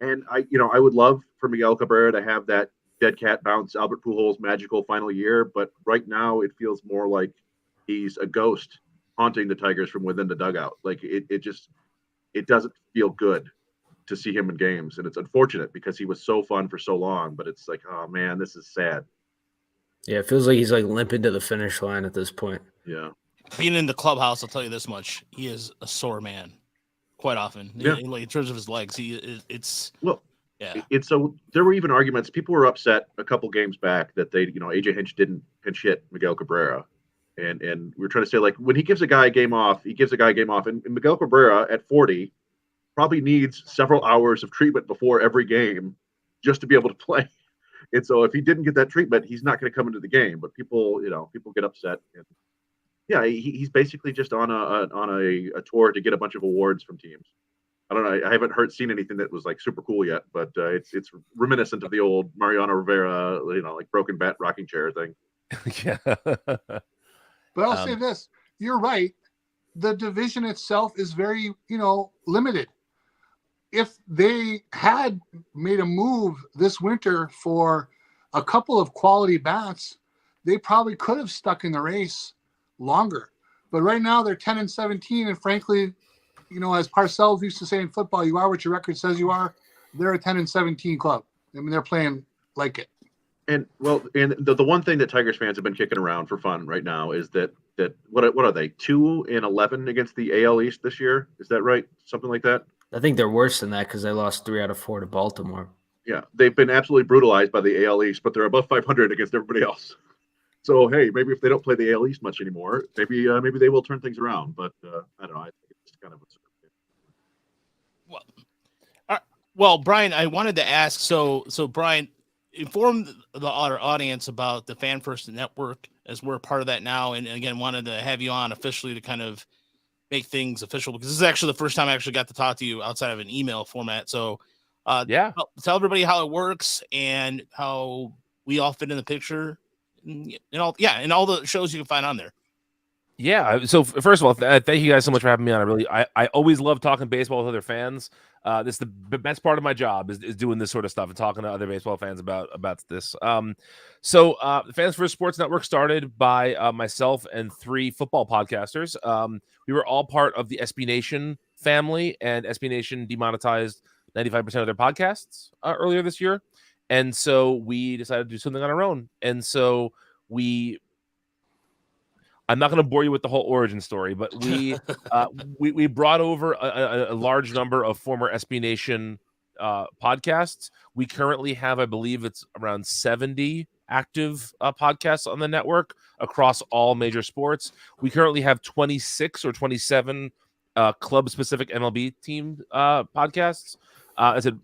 And I would love for Miguel Cabrera to have that dead cat bounce Albert Pujols magical final year, but right now it feels more like he's a ghost haunting the Tigers from within the dugout. Like it doesn't feel good to see him in games, and it's unfortunate because he was so fun for so long, but it's like, oh man, this is sad. Yeah, it feels like he's like limping to the finish line at this point. Yeah. Being in the clubhouse, I'll tell you this much: he is a sore man quite often. Yeah. In terms of his legs, Yeah. So there were even arguments. People were upset a couple games back that AJ Hinch didn't pinch hit Miguel Cabrera. And we were trying to say, like, when he gives a guy a game off, he gives a guy a game off. And Miguel Cabrera at 40 probably needs several hours of treatment before every game just to be able to play. And so if he didn't get that treatment, he's not going to come into the game. But people get upset. And yeah, he's basically just on a tour to get a bunch of awards from teams. I don't know. I haven't seen anything that was like super cool yet, but it's reminiscent of the old Mariano Rivera, like broken bat rocking chair thing. Yeah. But I'll say this: you're right. The division itself is very, limited. If they had made a move this winter for a couple of quality bats, they probably could have stuck in the race longer. But right now they're 10-17, and frankly, as Parcells used to say in football, you are what your record says you are. They're a 10-17 club. I mean, they're playing like it. And the one thing that Tigers fans have been kicking around for fun right now is that what are they, 2-11 against the AL East this year? Is that right? Something like that? I think they're worse than that because they lost 3 out of 4 to Baltimore. Yeah, they've been absolutely brutalized by the AL East, but they're above 500 against everybody else. So hey, maybe if they don't play the AL East much anymore, maybe they will turn things around. But I don't know. I think it's kind of a well, Brian, I wanted to ask. So Brian, inform the audience about the Fan First Network, as we're part of that now, and again wanted to have you on officially to kind of make things official, because this is actually the first time I actually got to talk to you outside of an email format. So tell everybody how it works and how we all fit in the picture, and all the shows you can find on there. Yeah. So first of all, thank you guys so much for having me on. I always love talking baseball with other fans. This is the best part of my job is doing this sort of stuff and talking to other baseball fans about this. So the Fans First Sports Network started by myself and 3 football podcasters. We were all part of the SB Nation family, and SB Nation demonetized 95% of their podcasts earlier this year. And so we decided to do something on our own. And so I'm not going to bore you with the whole origin story, but we brought over a large number of former SB Nation podcasts. We currently have, I believe it's around 70 active podcasts on the network across all major sports. We currently have 26 or 27 club specific MLB team podcasts. I said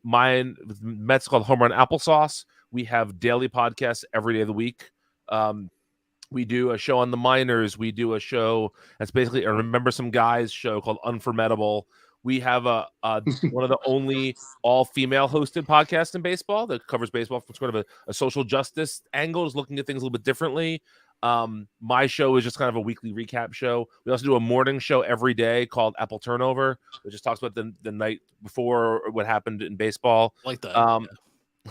mine with Mets called Home Run Applesauce. We have daily podcasts every day of the week. We do a show on the minors. We do a show that's basically a Remember Some Guys show called Unforgettable. We have a one of the only all-female hosted podcasts in baseball that covers baseball from sort of a social justice angle, is looking at things a little bit differently. My show is just kind of a weekly recap show. We also do a morning show every day called Apple Turnover, which just talks about the night before or what happened in baseball. Like that.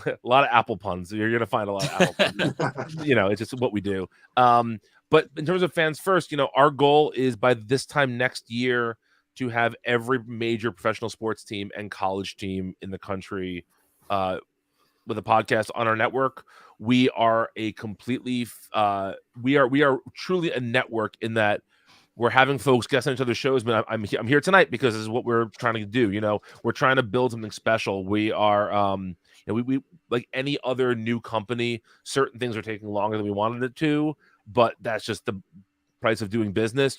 A lot of Apple puns. You're going to find a lot of Apple puns. It's just what we do. But in terms of fans first, our goal is by this time next year to have every major professional sports team and college team in the country with a podcast on our network. We are a completely we are truly a network in that we're having folks guest on each other's shows, but I'm here tonight because this is what we're trying to do. We're trying to build something special. We are we like any other new company, certain things are taking longer than we wanted it to, but that's just the price of doing business,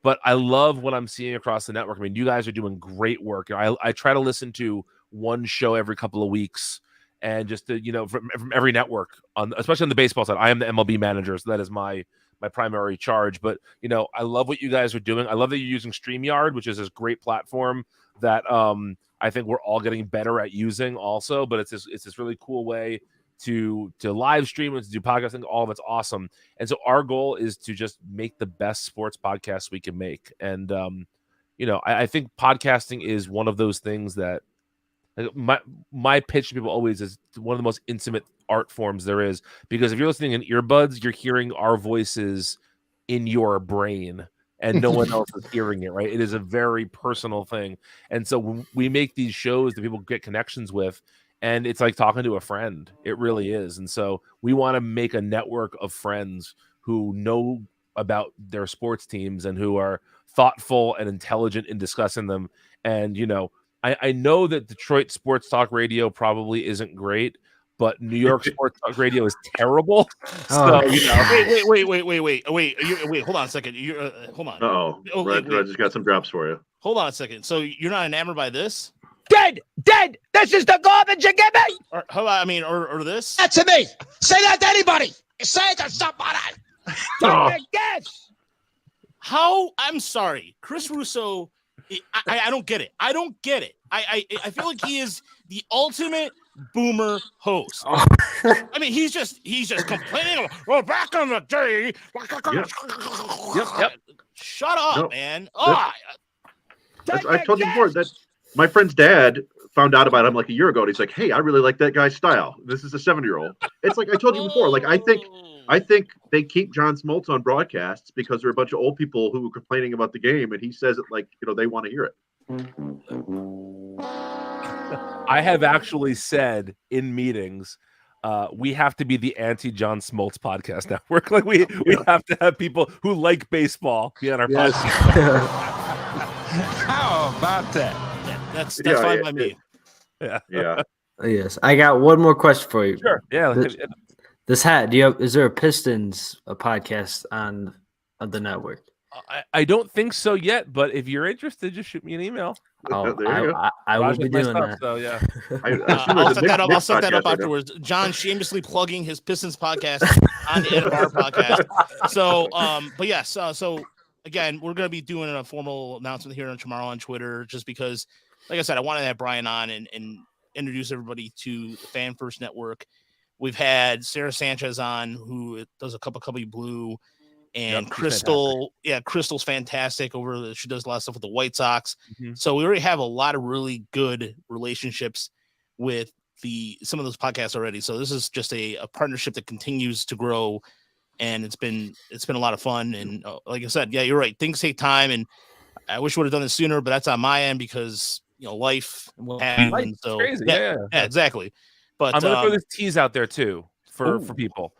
but I love what I'm seeing across the network. I mean, you guys are doing great work. I try to listen to one show every couple of weeks, and just to, from every network, especially on the baseball side. I am the MLB manager, so that is my primary charge. But I love what you guys are doing. I love that you're using StreamYard, which is this great platform that I think we're all getting better at using also. But it's this really cool way to live stream and to do podcasting. All of it's awesome. And so our goal is to just make the best sports podcasts we can make. And I think podcasting is one of those things that my pitch to people always is one of the most intimate art forms there is, because if you're listening in earbuds, you're hearing our voices in your brain and no one else is hearing it, right? It is a very personal thing. And so when we make these shows that people get connections with, and it's like talking to a friend. It really is. And so we want to make a network of friends who know about their sports teams and who are thoughtful and intelligent in discussing them. And, I know that Detroit sports talk radio probably isn't great, but New York sports talk radio is terrible. So, Wait, hold on a second. Hold on. Uh-oh. I just got some drops for you. Hold on a second. So you're not enamored by this? Dead. This is the garbage you give me. Or this? That to me. Say that to anybody. Say it to somebody. Guess. How? I'm sorry, Chris Russo. I don't get it. I don't get it. I feel like he is the ultimate boomer host. I mean, he's just complaining. Well, back on the day. Yep. Shut up, man. I've told you before that my friend's dad found out about him like a year ago, and he's like, "Hey, I really like that guy's style. This is a 7-year-old." It's like I told you before. Like I think they keep John Smoltz on broadcasts because they're a bunch of old people who are complaining about the game, and he says it like they want to hear it. I have actually said in meetings, we have to be the anti-John Smoltz podcast network. Like we have to have people who like baseball be on our podcast. How about that? Yeah, that's fine by me. Yeah. Yes, I got one more question for you. Sure. Yeah. This hat. Is there a Pistons podcast on the network? I don't think so yet, but if you're interested, just shoot me an email. Oh, There you go. I will Raj be knows my doing stuff, that. So yeah. I'll set that up afterwards. John shamelessly plugging his Pistons podcast on the end of our podcast. So, but yes, so again, we're going to be doing a formal announcement here tomorrow on Twitter, just because, like I said, I wanted to have Brian on and introduce everybody to the Fan First Network. We've had Sarah Sanchez on, who does a cup of blue. And Crystal, Crystal's fantastic she does a lot of stuff with the White Sox. Mm-hmm. So we already have a lot of really good relationships with some of those podcasts already. So this is just a partnership that continues to grow, and it's been a lot of fun. And like I said, yeah, you're right. Things take time, and I wish we would have done this sooner, but that's on my end because life and what have you. And so crazy. Yeah, exactly. But I'm gonna throw this tease out there too for people.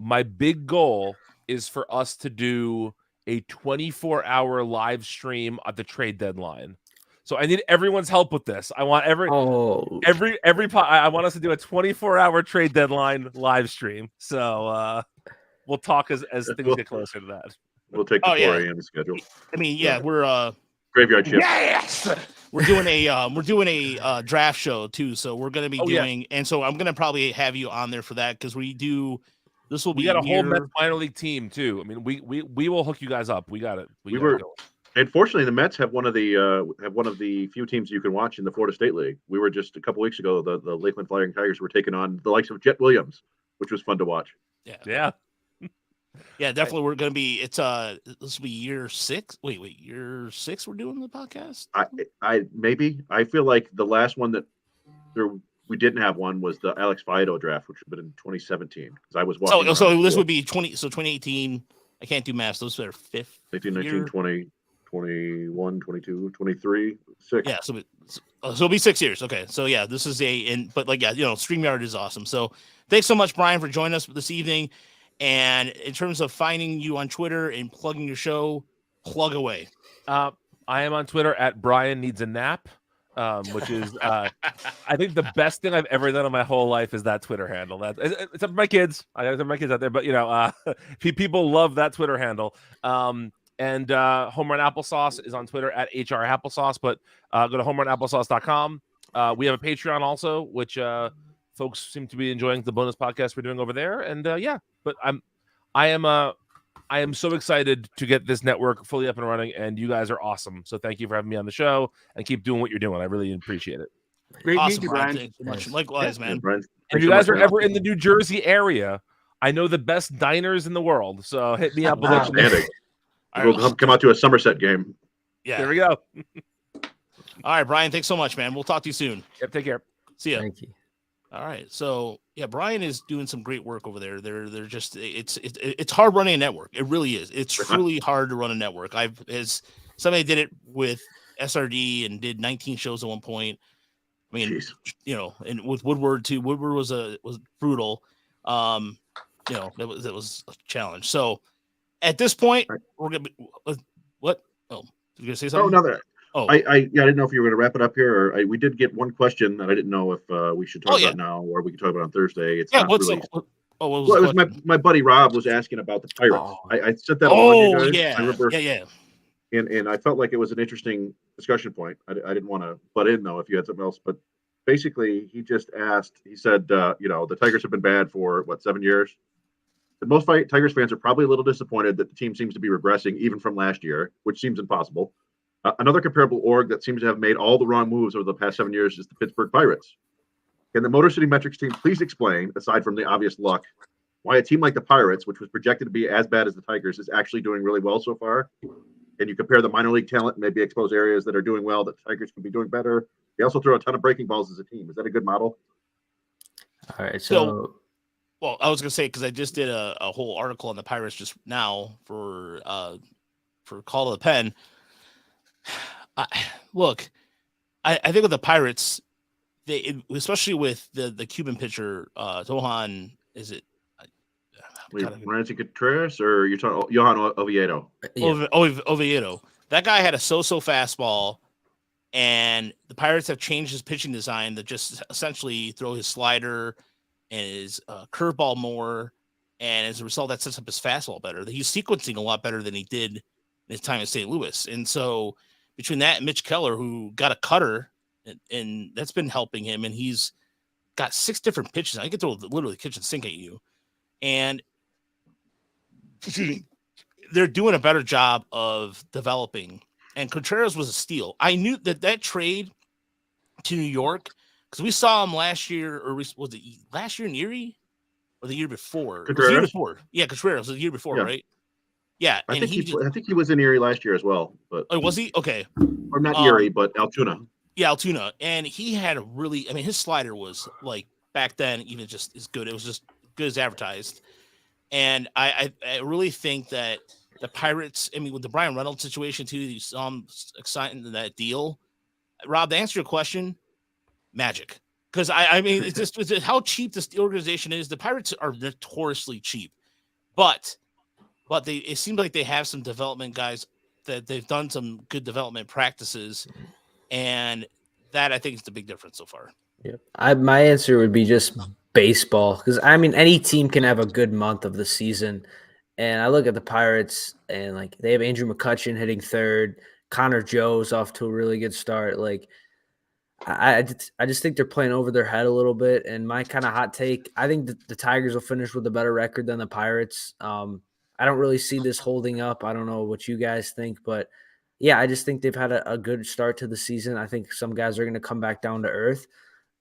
My big goal is for us to do a 24-hour live stream at the trade deadline. So I need everyone's help with this. I want I want us to do a 24-hour trade deadline live stream. So we'll talk as things get closer to that. We'll take the Oh, 4 yeah. a.m. schedule. I mean, yeah, we're Graveyard shift. yes, we're doing a draft show too. So we're gonna be doing, and so I'm gonna probably have you on there for that because we do. This will be We got a whole near- Mets minor league team too. I mean, we will hook you guys up. We got it. We got were- it going. And fortunately, the Mets have one of the few teams you can watch in the Florida State League. We were just a couple weeks ago. The Lakeland Flying Tigers were taking on the likes of Jet Williams, which was fun to watch. Yeah. Yeah, definitely. We're gonna be. It's this will be year 6. Wait, year 6. We're doing the podcast. I feel like the last one that we didn't have one was the Alex Fido draft, which would have been 2017 because I was watching. So this would be 2018. I can't do math. Those are 5th. 18, 19, 20, 21, 22, 23, 6. Yeah, so it'll be 6 years. Okay, so yeah, this is but StreamYard is awesome. So thanks so much, Brian, for joining us this evening. And in terms of finding you on Twitter and plugging your show, plug away. I am on Twitter at Brian Needs a Nap, which is I think the best thing I've ever done in my whole life is that Twitter handle. Except for my kids. I got my kids out there, but people love that Twitter handle. And Home Run Applesauce is on Twitter at HR Applesauce, but go to homerunapplesauce.com. We have a Patreon also, which folks seem to be enjoying the bonus podcast we're doing over there. And but I am so excited to get this network fully up and running, and you guys are awesome. So thank you for having me on the show, and keep doing what you're doing. I really appreciate it. Great Awesome, meeting you, Brian. Brian. Thanks so much. Likewise, man. Brian, If you guys are ever in the New Jersey area, I know the best diners in the world. So hit me up. We'll let you know. outstanding. All We'll right, come out to a Somerset game. yeah. There we go. All right, Brian. Thanks so much, man. We'll talk to you soon. Yep, take care. See ya. Thank you. All right. So yeah, Brian is doing some great work over there. They're just it's hard running a network. It really is. It's truly hard to run a network. As somebody did it with SRD and did 19 shows at one point. I mean, Jeez. and with Woodward too. Woodward was brutal. That was a challenge. So at this point, we're gonna be what? Oh, you gonna say Oh, something? no, Oh, I didn't know if you were going to wrap it up here, or we did get one question that I didn't know if we should talk about now or we can talk about on Thursday. It's not what's really. what was Well, the it was my buddy Rob was asking about the Pirates. Oh. I sent that along to you guys. yeah, I remember, yeah. and I felt like it was an interesting discussion point. I didn't want to butt in though if you had something else, but basically he just asked. He said, the Tigers have been bad for 7 years. And most Tigers fans are probably a little disappointed that the team seems to be regressing even from last year, which seems impossible. Another comparable org that seems to have made all the wrong moves over the past 7 years is the Pittsburgh Pirates. Can the Motor City Metrics team please explain, aside from the obvious luck, why a team like the Pirates, which was projected to be as bad as the Tigers, is actually doing really well so far? Can you compare the minor league talent and maybe expose areas that are doing well that the Tigers can be doing better? They also throw a ton of breaking balls as a team. Is that a good model? All right. So well, I was gonna say because I just did a whole article on the Pirates just now for Call to the Pen. I think with the Pirates, especially with the Cuban pitcher Johan, is it? Randy Contreras or you're talking Johan Oviedo? Oviedo. That guy had a so-so fastball, and the Pirates have changed his pitching design to just essentially throw his slider and his curveball more, and as a result, that sets up his fastball better. He's sequencing a lot better than he did in his time in St. Louis, and so between that and Mitch Keller, who got a cutter, and that's been helping him, and he's got 6 different pitches. I can throw literally kitchen sink at you, and they're doing a better job of developing. And Contreras was a steal. I knew that trade to New York because we saw him last year, or was it last year in Erie or the year before? It was the year before. Yeah, Contreras was the year before, right? Yeah, I and think he was in Erie last year as well, but was he? Okay, or not Erie, but Altoona. Yeah, Altoona, and he had a really. I mean, his slider was like back then even just as good. It was just good as advertised, and I really think that the Pirates. I mean, with the Brian Reynolds situation too, you saw him exciting that deal. Rob, to answer your question, magic. Because I mean, it's just how cheap this organization is. The Pirates are notoriously cheap, but it seems like they have some development guys that they've done some good development practices, and that I think is the big difference so far. Yeah, my answer would be just baseball, because I mean any team can have a good month of the season, And I look at the Pirates and like they have Andrew McCutchen hitting third. Connor Joe's off to a really good start. Like I just think they're playing over their head a little bit. And my kind of hot take, I think the Tigers will finish with a better record than the Pirates. I don't really see this holding up. I don't know what you guys think, but yeah, I just think they've had a good start to the season. I think some guys are going to come back down to earth.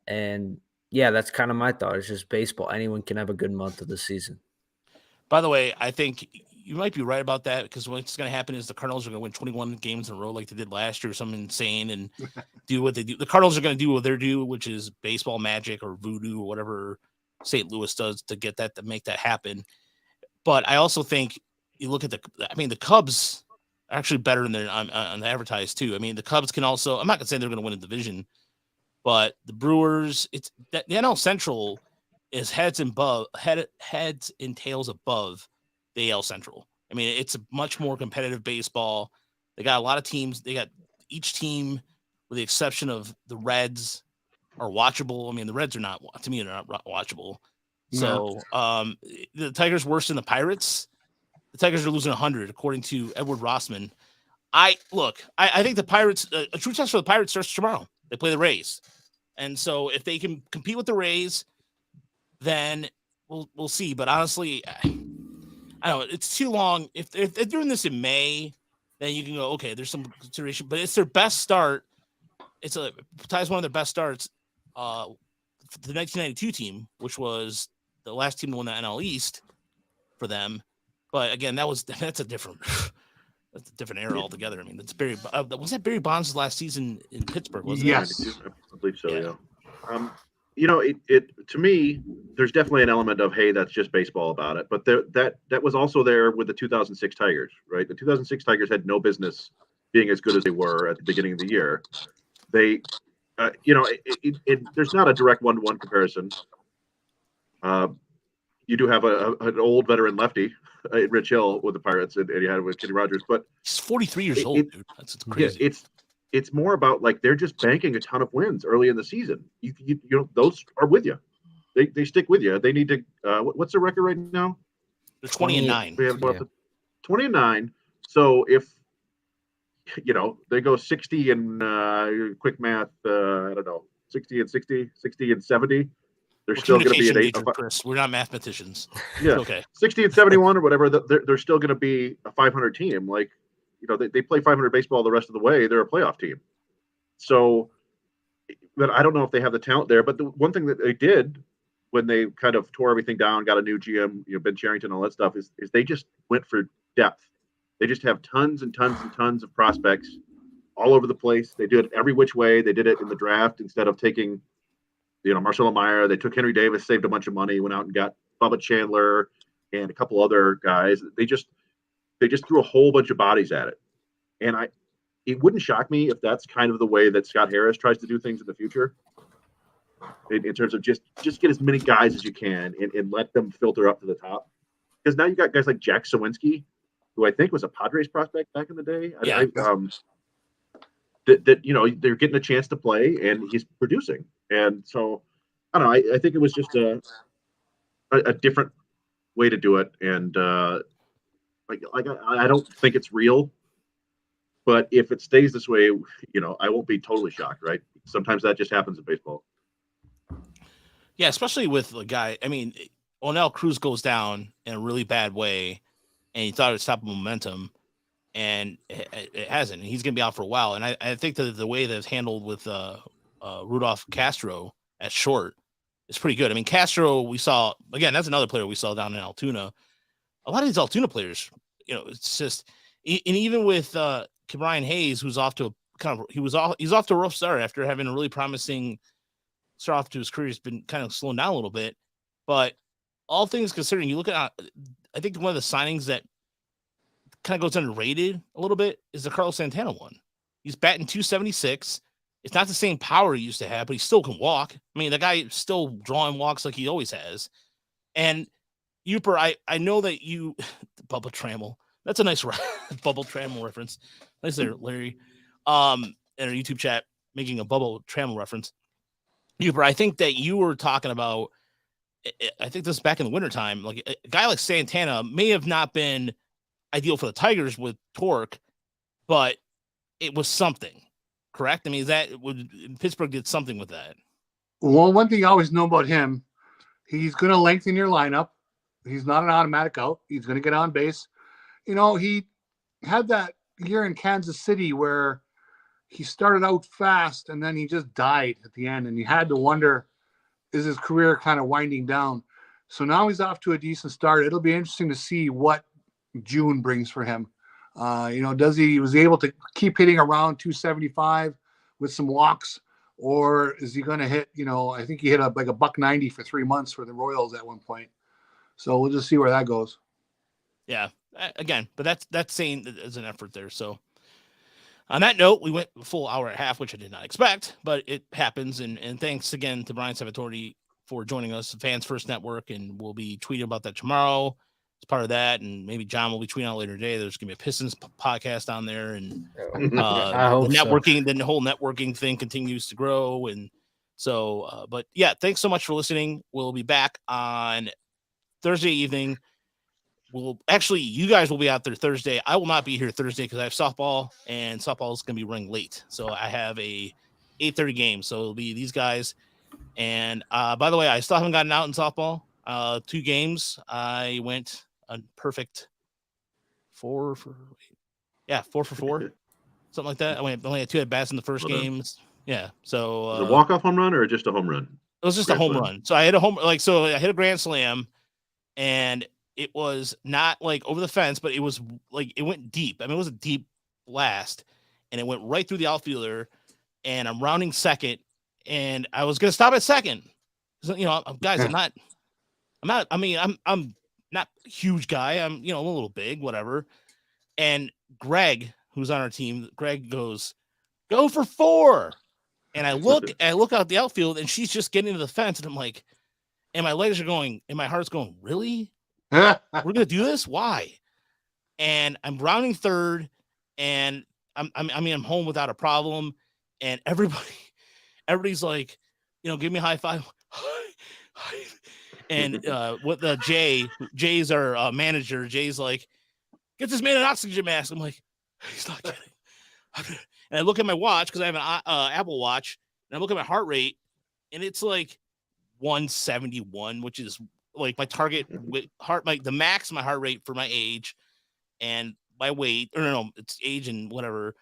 And yeah, that's kind of my thought. It's just baseball. Anyone can have a good month of the season. By the way, I think you might be right about that because what's going to happen is the Cardinals are going to win 21 games in a row like they did last year, something insane, and do what they do. The Cardinals are going to do what they do, which is baseball magic or voodoo or whatever St. Louis does to get that, to make that happen. But I also think you look at the Cubs are actually better than on the advertised too. I mean, the Cubs can also, I'm not going to say they're going to win a division, but the Brewers, the NL Central is heads and tails above the AL Central. I mean, it's a much more competitive baseball. They got a lot of teams. They got each team, with the exception of the Reds, are watchable. I mean, the Reds are not, to me, they're not watchable. So the Tigers worse than the Pirates. The Tigers are losing 100, according to Edward Rossman. I think the Pirates, a true test for the Pirates starts tomorrow. They play the Rays. And so if they can compete with the Rays, then we'll see. But honestly, I don't know. It's too long. If they're doing this in May, then you can go, okay, there's some consideration. But it's their best start. Ties one of their best starts. The 1992 team, which was the last team to win the NL East for them. But again, that's a different era altogether. I mean, that's was that Barry Bonds' last season in Pittsburgh? Wasn't it? Yes, I believe so. Yeah. It to me, there's definitely an element of, hey, that's just baseball about it. But that was also there with the 2006 Tigers, right? The 2006 Tigers had no business being as good as they were at the beginning of the year. They, there's not a direct one-to-one comparison. You do have an old veteran lefty, Rich Hill, with the Pirates, and you had it with Kenny Rogers. But he's 43 years old, dude. That's crazy. Yeah, it's more about like they're just banking a ton of wins early in the season. You know those are with you. They stick with you. They need to. What's the record right now? They're 20-9. We have 20-9. So if they go 60 and quick math, I don't know, 60 and 60, 60 and 70. They're still going to be at 8. Chris. We're not mathematicians. Yeah. Okay. 60 and 71 or whatever. They're still going to be a 500 team. Like, they play 500 baseball the rest of the way. They're a playoff team. So, but I don't know if they have the talent there. But the one thing that they did when they kind of tore everything down, got a new GM, Ben Cherington, all that stuff, is they just went for depth. They just have tons and tons and tons of prospects all over the place. They do it every which way. They did it in the draft instead of taking Marcelo Meyer. They took Henry Davis, saved a bunch of money, went out and got Bubba Chandler and a couple other guys. They just threw a whole bunch of bodies at it. And it wouldn't shock me if that's kind of the way that Scott Harris tries to do things in the future. In terms of just get as many guys as you can and let them filter up to the top. Because now you got guys like Jack Sawinski, who I think was a Padres prospect back in the day. Yeah. They're getting a chance to play and he's producing. And so, I don't know. I think it was just a different way to do it. And I don't think it's real. But if it stays this way, I won't be totally shocked, right? Sometimes that just happens in baseball. Yeah, especially with the guy. I mean, Onel Cruz goes down in a really bad way, and he thought it would stop momentum, and it hasn't. And he's going to be out for a while. And I think that the way that it's handled with Rudolph Castro at short is pretty good. I mean, Castro, we saw, again, that's another player we saw down in Altoona. A lot of these Altoona players, it's just, and even with Brian Hayes, who's off to he's off to a rough start after having a really promising start off to his career. He's been kind of slowing down a little bit, but all things considering, you look at, I think one of the signings that kind of goes underrated a little bit is the Carlos Santana one. He's batting .276. It's not the same power he used to have, but he still can walk. I mean, the guy still drawing walks like he always has. And Uper, I know that you, Bubba Trammell, that's a nice Bubba Trammell reference. Nice there, Larry. In our YouTube chat, making a Bubba Trammell reference. Uper, I think that you were talking about I think this is back in the wintertime. Like a guy like Santana may have not been ideal for the Tigers with torque, but it was something. Correct? I mean, Pittsburgh did something with that. Well, one thing you always know about him, he's going to lengthen your lineup. He's not an automatic out. He's going to get on base. You know, he had that year in Kansas City where he started out fast and then he just died at the end. And you had to wonder, is his career kind of winding down? So now he's off to a decent start. It'll be interesting to see what June brings for him. You know, was he able to keep hitting around 275 with some walks, or is he going to hit, you know, I think he hit like a $190 for 3 months for the Royals at one point. So we'll just see where that goes. Yeah. Again, but that's saying there's an effort there. So on that note, we went a full hour and a half, which I did not expect, but it happens. And thanks again to Brian Salvatore for joining us, Fans First Network, and we'll be tweeting about that tomorrow. It's part of that, and maybe John will be tweeting out later today. There's gonna be a Pistons podcast on there, and I hope the networking, so. the whole networking thing continues to grow, and so. But yeah, thanks so much for listening. We'll be back on Thursday evening. You guys will be out there Thursday. I will not be here Thursday because I have softball, and softball is gonna be running late. So I have a 8:30 game, so it'll be these guys. And by the way, I still haven't gotten out in softball. 2 games. I went a perfect 4 for 4, something like that. I only had 2 at bats in the first games. Yeah. So Was it a walk-off home run or just a home run? It was just a home run. So I hit I hit a grand slam, and it was not like over the fence, but it was like it went deep. I mean, it was a deep blast, and it went right through the outfielder. And I'm rounding second, and I was gonna stop at second. So, you know, guys, I'm not a huge guy. I'm, you know, a little big, whatever. And Greg, who's on our team, Greg goes, "Go for 4." And I look out the outfield, and she's just getting to the fence, and I'm like, and my legs are going, and my heart's going, really? We're gonna do this? Why? And I'm rounding third, and I'm home without a problem, and everybody's like, you know, give me a high five. And with the Jay's our manager, Jay's like, get this man an oxygen mask. I'm like, he's not kidding. And I look at my watch because I have an Apple Watch, and I look at my heart rate, and it's like 171, which is like my target the max my heart rate for my age, and my weight, or no, it's age and whatever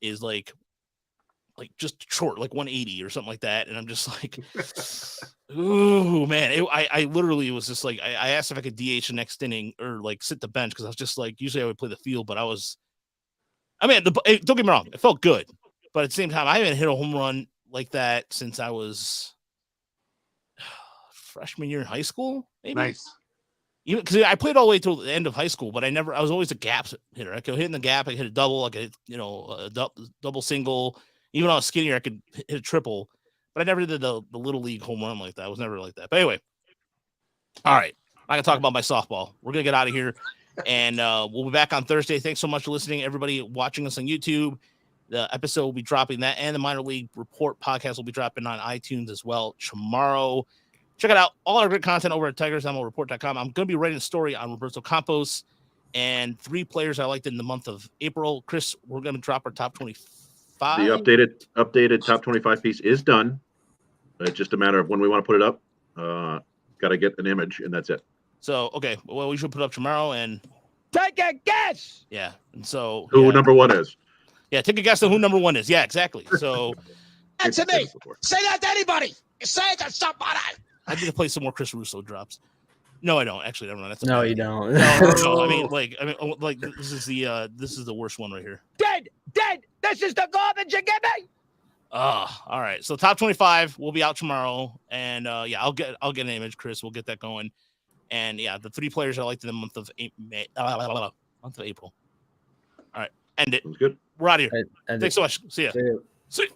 is like just short, like 180 or something like that. And I'm just like, ooh, man. I literally was just like, I asked if I could DH the next inning or like sit the bench, because I was just like, usually I would play the field, but don't get me wrong, it felt good, but at the same time, I haven't hit a home run like that since I was freshman year in high school, maybe. Nice. Even because I played all the way till the end of high school, but I was always a gap hitter. I could hit in the gap, I could hit a double, I could hit, you know, a double single. Even when I was skinnier, I could hit a triple, but I never did the little league home run like that. I was never like that. But anyway, all right, I'm gonna talk about my softball. We're gonna get out of here, and we'll be back on Thursday. Thanks so much for listening, everybody watching us on YouTube. The episode will be dropping that, and the Minor League Report podcast will be dropping on iTunes as well tomorrow. Check it out. All our great content over at TigersMLReport.com. I'm going to be writing a story on Roberto Campos and 3 players I liked in the month of April. Chris, we're going to drop our top 25. The updated top 25 piece is done. It's just a matter of when we want to put it up. Got to get an image, and that's it. So, okay. Well, we should put it up tomorrow, and Take a guess. yeah. And so Who number 1 is? Yeah, take a guess on who number 1 is. Yeah, exactly. So Answer me. Say that to anybody. Say it to somebody. I need to play some more Chris Russo drops. No, I don't. Actually, never mind. That's No, you don't. no. I mean, this is the worst one right here. Dead. This is the garbage you give me. All right. So top 25 will be out tomorrow, and yeah, I'll get an image, Chris. We'll get that going, and yeah, the 3 players I liked in the month of April. All right, end it. Sounds good. We're out of here. Thanks so much. See ya. See ya. See ya.